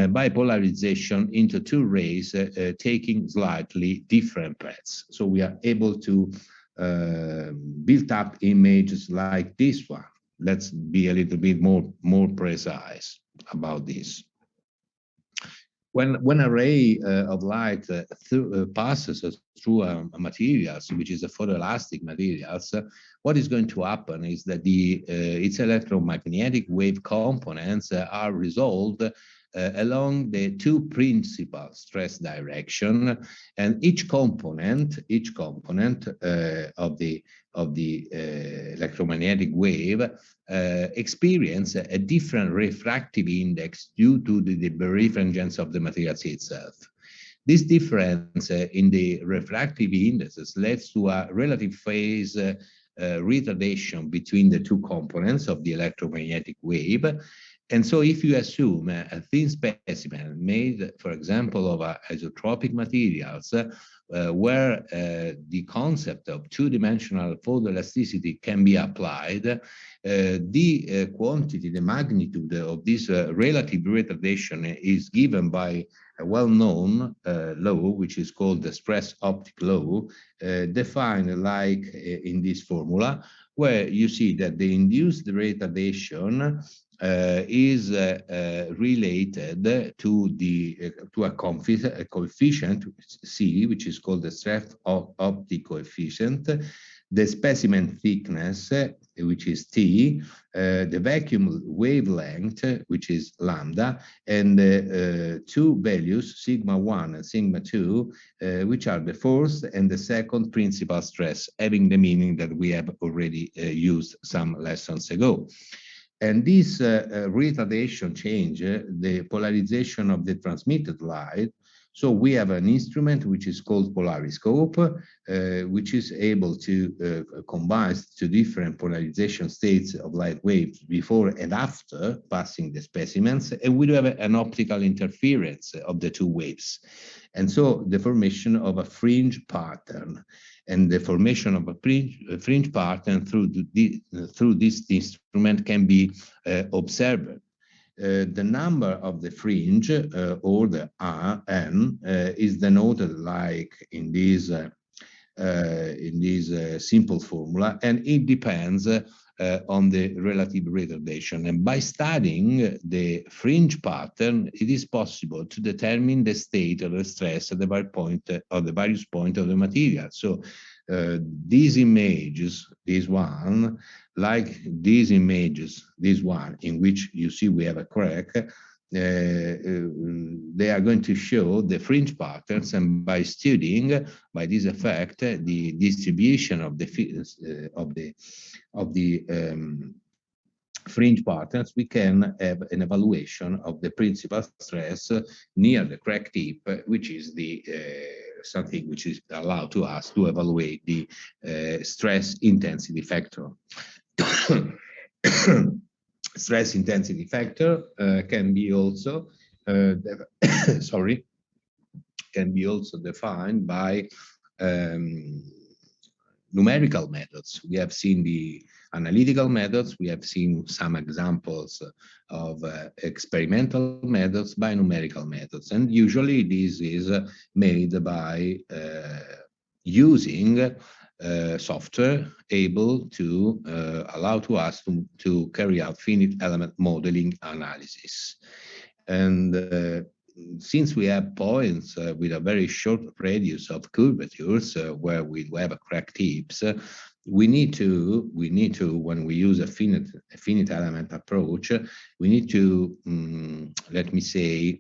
by polarization into two rays taking slightly different paths. So we are able to build up images like this one. Let's be a little bit more precise about this. When a ray of light passes through a materials, which is a photoelastic materials, what is going to happen is that its electromagnetic wave components are resolved along the two principal stress direction, and each component of the electromagnetic wave experience a different refractive index due to the birefringence of the materials itself. This difference in the refractive indices leads to a relative phase retardation between the two components of the electromagnetic wave. And so if you assume a thin specimen made, for example, of isotropic materials, where the concept of two-dimensional photoelasticity can be applied, the quantity, the magnitude of this relative retardation is given by a well-known law, which is called the stress optic law, defined like in this formula, where you see that the induced retardation is related to a coefficient C, which is called the stress optic coefficient, the specimen thickness, which is T, the vacuum wavelength, which is lambda, and two values, sigma 1 and sigma 2, which are the first and the second principal stress, having the meaning that we have already used some lessons ago. And this retardation change the polarization of the transmitted light. So we have an instrument which is called polariscope, which is able to combine two different polarization states of light waves before and after passing the specimens, and we do have an optical interference of the two waves. And so the formation of a fringe pattern, and the formation of a fringe pattern through this instrument can be observed. The number of the fringe, or the Rn, is denoted like in this simple formula, and it depends on the relative retardation. And by studying the fringe pattern, it is possible to determine the state of the stress at the various point of the material. So these images, this one, like these images, this one in which you see we have a crack, they are going to show the fringe patterns, and by studying by this effect the distribution of the fringe patterns, we can have an evaluation of the principal stress near the crack tip, which is the something which is allowed to us to evaluate the stress intensity factor. Stress intensity factor can be also sorry, can be also defined by numerical methods. We have seen the analytical methods, we have seen some examples of experimental methods by numerical methods, and usually this is made by using software able to allow to us to carry out finite element modeling analysis. And since we have points with a very short radius of curvatures where we have a crack tips, we need to, when we use a finite element approach, we need to, let me say,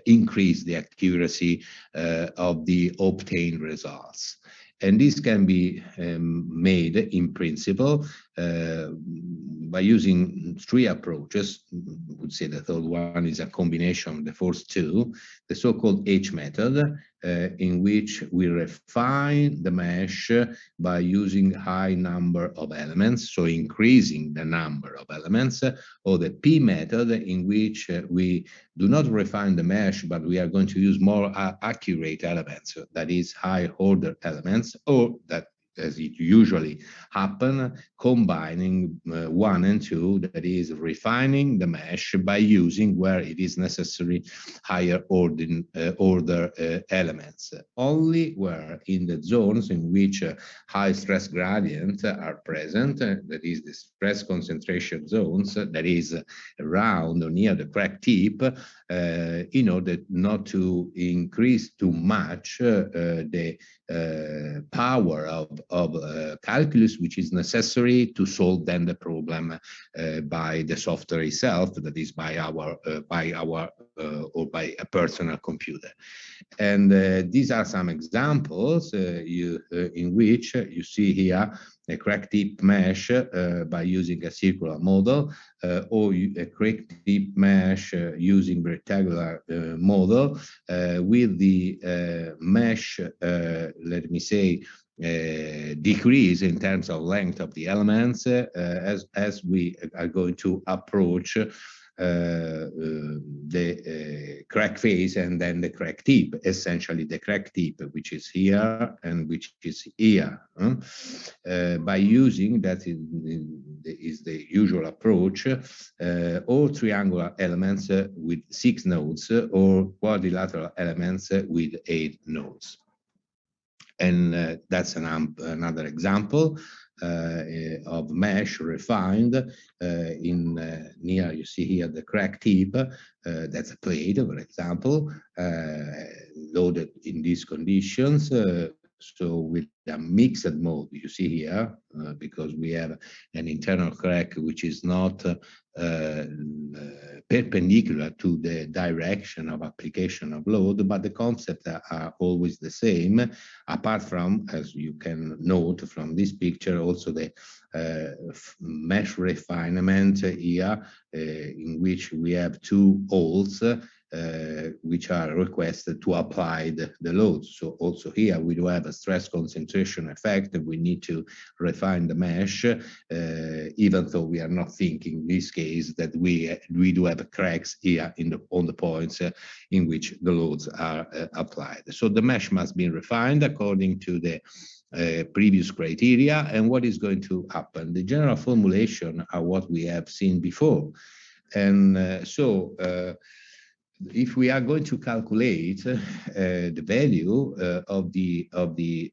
increase the accuracy of the obtained results. And this can be made in principle by using three approaches. I would say the third one is a combination of the first two, the so-called H method, in which we refine the mesh by using high number of elements, so increasing the number of elements, or the P method, in which we do not refine the mesh, but we are going to use more accurate elements, that is high order elements, or that, as it usually happen, combining 1 and 2, that is refining the mesh by using, where it is necessary, higher order elements. Only where in the zones in which high stress gradients are present, that is the stress concentration zones, that is around or near the crack tip, in order not to increase too much the power of calculus, which is necessary to solve then the problem by the software itself, that is by our or by a personal computer. And these are some examples in which you see here a crack tip mesh by using a circular model, or a crack tip mesh using rectangular model, with the mesh, let me say, decrease in terms of length of the elements as we are going to approach the crack face and then the crack tip, essentially the crack tip, which is here and which is here. By using, that is the usual approach, all triangular elements with 6 nodes, or quadrilateral elements with 8 nodes. And that's another example of mesh refined in near, you see here the crack tip, that's a plate, for example, loaded in these conditions. So with a mixed mode, you see here, because we have an internal crack which is not perpendicular to the direction of application of load, but the concepts are always the same, apart from, as you can note from this picture, also the mesh refinement here, in which we have 2 holes which are requested to apply the load. So also here we do have a stress concentration effect, and we need to refine the mesh, even though we are not thinking in this case that we do have cracks here on the points in which the loads are applied. So the mesh must be refined according to the previous criteria. And what is going to happen? The general formulation are what we have seen before. And if we are going to calculate the value of the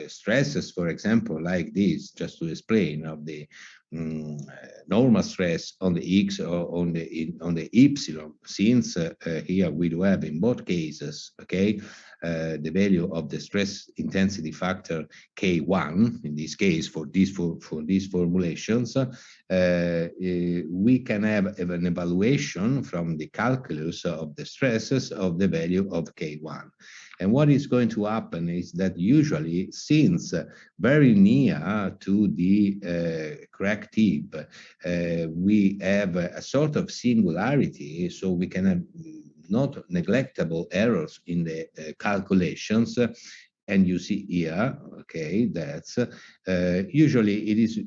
stresses, for example, like this, just to explain, of the normal stress on the X or on the Y, since here we do have in both cases, okay, the value of the stress intensity factor K1 in this case for these formulations, we can have an evaluation from the calculus of the stresses of the value of K1. And what is going to happen is that usually, since very near to the crack tip, we have a sort of singularity, so we can have not neglectable errors in the calculations. And you see here, okay, that's usually it is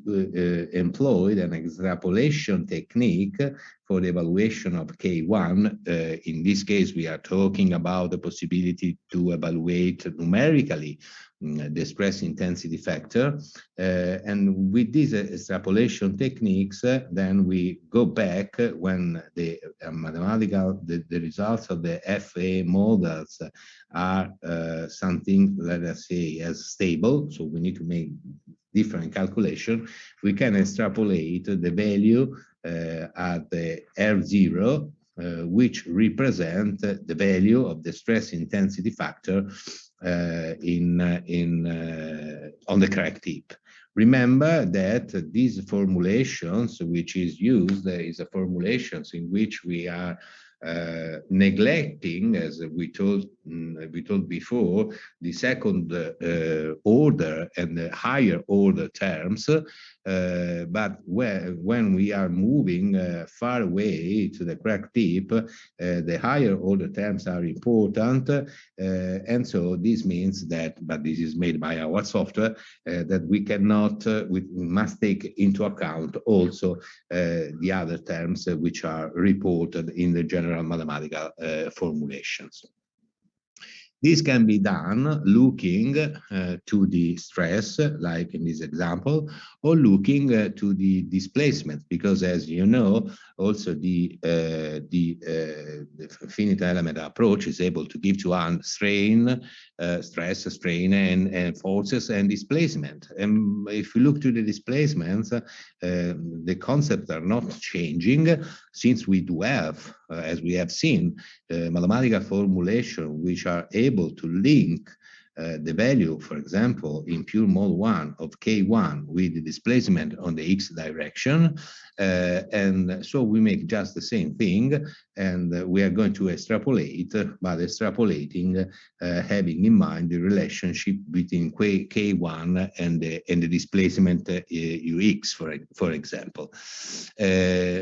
employed an extrapolation technique for the evaluation of K1. In this case, we are talking about the possibility to evaluate numerically the stress intensity factor. And with these extrapolation techniques, then we go back when the mathematical, the results of the FA models are something, let us say, as stable. So we need to make different calculation. We can extrapolate the value at the R0, which represent the value of the stress intensity factor on the crack tip. Remember that these formulations, which is used, is a formulations in which we are neglecting, as we told before, the second order and the higher order terms. But when we are moving far away to the crack tip, the higher order terms are important, and so this means that, but this is made by our software, that we cannot, we must take into account also the other terms which are reported in the general mathematical formulations. This can be done looking to the stress, like in this example, or looking to the displacement, because as you know, also the finite element approach is able to give to us strain, stress, strain, and forces and displacement. And if we look to the displacements, the concepts are not changing, since we do have, as we have seen, mathematical formulation which are able to link the value, for example, in pure mode 1 of K1 with the displacement on the X direction. And so we make just the same thing, and we are going to extrapolate, but extrapolating having in mind the relationship between K1 and the displacement UX, for example.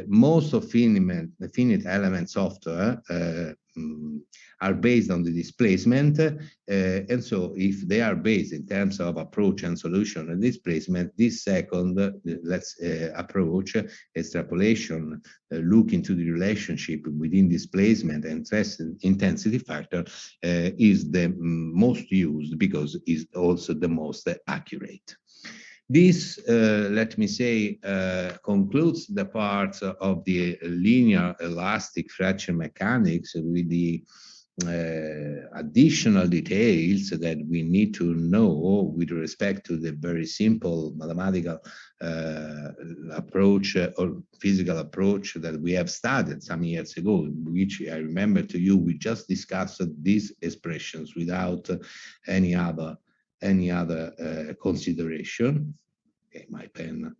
Most of finite element software are based on the displacement, and so if they are based in terms of approach and solution and displacement, this second approach, extrapolation, look into the relationship within displacement and stress intensity factor, is the most used because it's also the most accurate. This, let me say, concludes the part of the linear elastic fracture mechanics with the additional details that we need to know with respect to the very simple mathematical approach or physical approach that we have studied some years ago, which I remember to you, we just discussed these expressions without any other consideration. Okay, my pen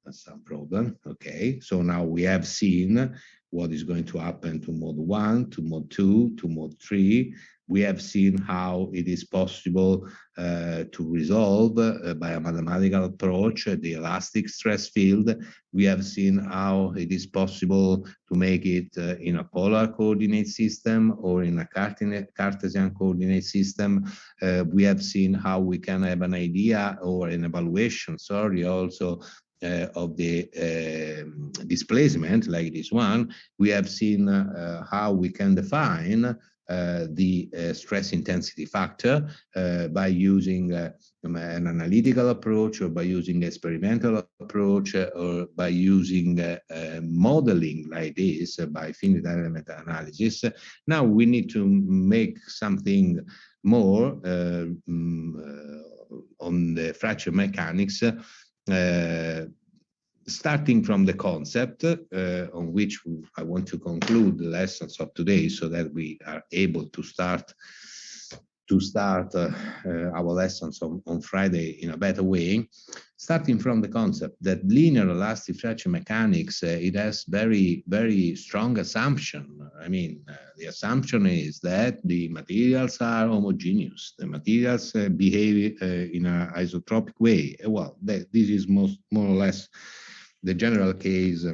has some problem. Okay, so now we have seen what is going to happen to mode 1, to mode 2, to mode 3. We have seen how it is possible to resolve by a mathematical approach the elastic stress field. We have seen how it is possible to make it in a polar coordinate system or in a Cartesian coordinate system. We have seen how we can have an idea or an evaluation, sorry, also of the displacement, like this one. We have seen how we can define the stress intensity factor by using an analytical approach, or by using experimental approach, or by using modeling like this by finite element analysis. Now we need to make something more on the fracture mechanics, starting from the concept on which I want to conclude the lessons of today, so that we are able to start our lessons on Friday in a better way, starting from the concept that linear elastic fracture mechanics, it has very, very strong assumption. I mean, the assumption is that the materials are homogeneous, the materials behave in an isotropic way. Well, this is more or less the general case,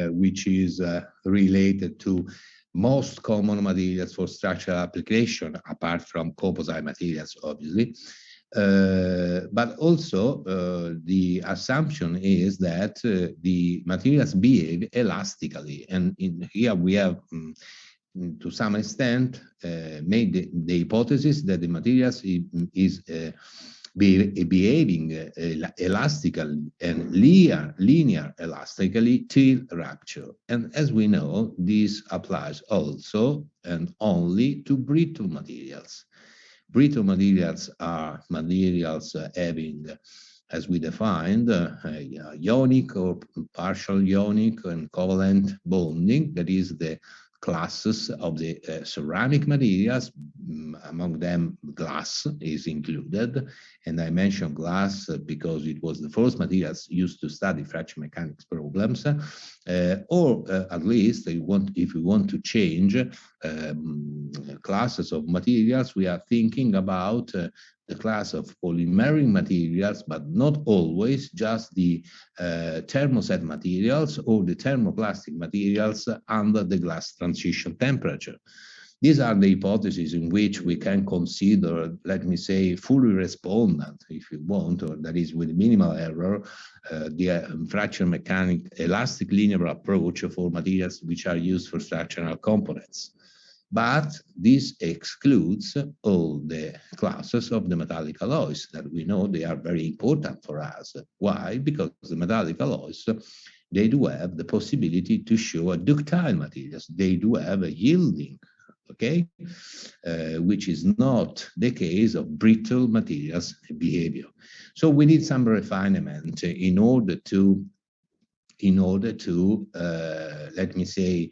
which is related to most common materials for structural application, apart from composite materials, obviously. But also the assumption is that the materials behave elastically. And here we have, to some extent, made the hypothesis that the materials is behaving elastically and linear elastically till rupture. And as we know, this applies also and only to brittle materials. Brittle materials are materials having, as we defined, ionic or partial ionic and covalent bonding. That is the classes of the ceramic materials. Among them, glass is included. And I mentioned glass because it was the first materials used to study fracture mechanics problems, or at least if we want to change classes of materials, we are thinking about the class of polymeric materials, but not always just the thermoset materials or the thermoplastic materials under the glass transition temperature. These are the hypotheses in which we can consider, let me say, fully respondent, if you want, or that is with minimal error, the fracture mechanic elastic linear approach for materials which are used for structural components. But this excludes all the classes of the metallic alloys that we know they are very important for us. Why? Because the metallic alloys, they do have the possibility to show a ductile materials. They do have a yielding, okay, which is not the case of brittle materials behavior. So we need some refinement in order to let me say,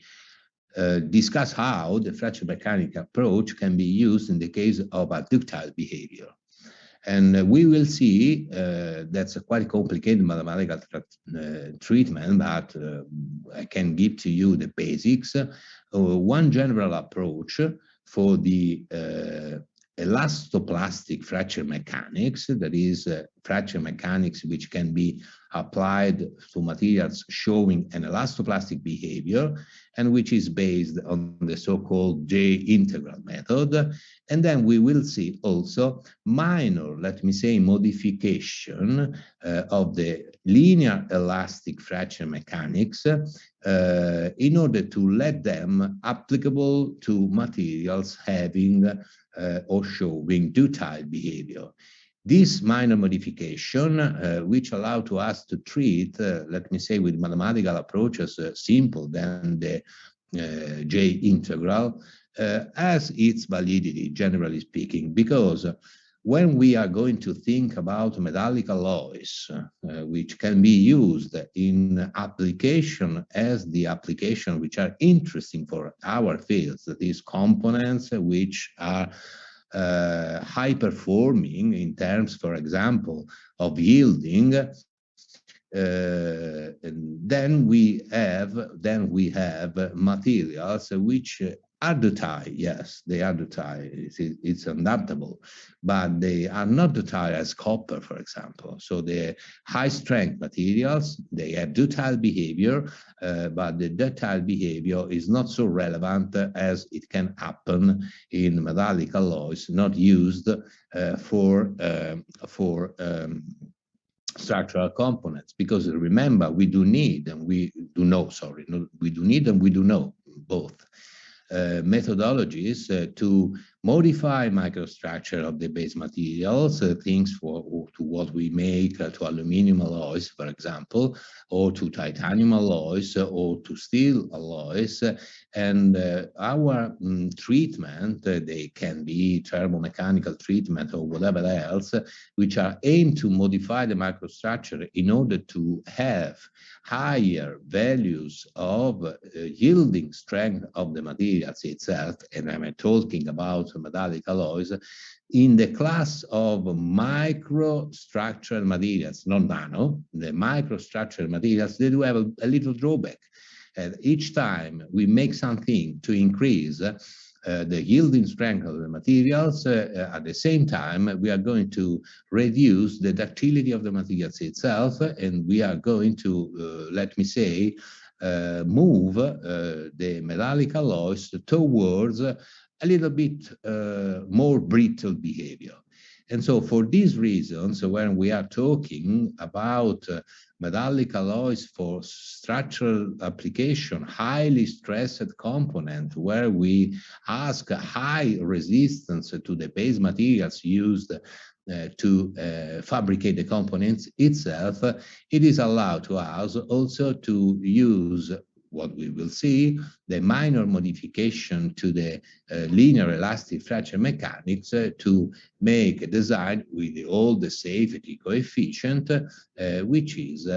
discuss how the fracture mechanic approach can be used in the case of a ductile behavior. And we will see that's a quite complicated mathematical treatment, but I can give to you the basics. One general approach for the elastoplastic fracture mechanics, that is fracture mechanics which can be applied to materials showing an elastoplastic behavior, and which is based on the so-called J-integral method. And then we will see also minor, let me say, modification of the linear elastic fracture mechanics in order to let them applicable to materials having or showing ductile behavior. This minor modification, which allow to us to treat, let me say, with mathematical approaches simple than the J-integral, has its validity, generally speaking, because when we are going to think about metallic alloys, which can be used in application as the application which are interesting for our fields, that is components which are high performing in terms, for example, of yielding, then we have materials which are ductile. Yes, they are ductile. It's undoubtable, but they are not ductile as copper, for example. So the high strength materials, they have ductile behavior, but the ductile behavior is not so relevant as it can happen in metallic alloys not used for structural components. Because remember, we do need and we do know, we do need and we do know both methodologies to modify microstructure of the base materials, things to what we make to aluminum alloys, for example, or to titanium alloys, or to steel alloys. And our treatment, they can be thermomechanical treatment or whatever else, which are aimed to modify the microstructure in order to have higher values of yielding strength of the materials itself, and I'm talking about metallic alloys, in the class of microstructural materials, not nano, the microstructural materials, they do have a little drawback. And each time we make something to increase the yielding strength of the materials, at the same time, we are going to reduce the ductility of the materials itself, and we are going to, let me say, move the metallic alloys towards a little bit more brittle behavior. And so for these reasons, when we are talking about metallic alloys for structural application, highly stressed component, where we ask high resistance to the base materials used to fabricate the components itself, it is allowed to us also to use what we will see, the minor modification to the linear elastic fracture mechanics to make a design with all the safety coefficient, which is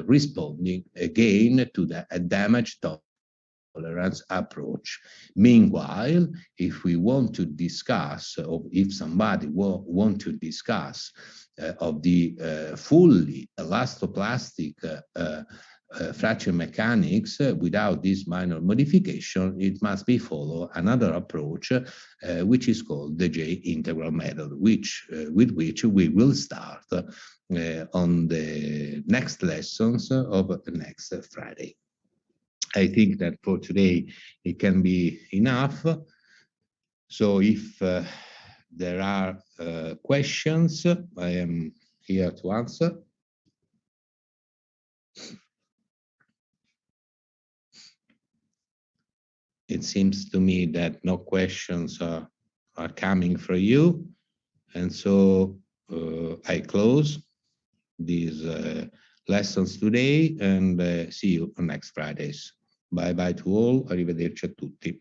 responding again to the damage tolerance approach. Meanwhile, if we want to discuss, or if somebody want to discuss of the fully elastoplastic fracture mechanics without this minor modification, it must be follow another approach, which is called the J-integral method, with which we will start on the next lessons of next Friday. I think that for today it can be enough. So if there are questions, I am here to answer. It seems to me that no questions are coming for you. And so I close these lessons today and see you on next Fridays. Bye bye to all, arrivederci a tutti.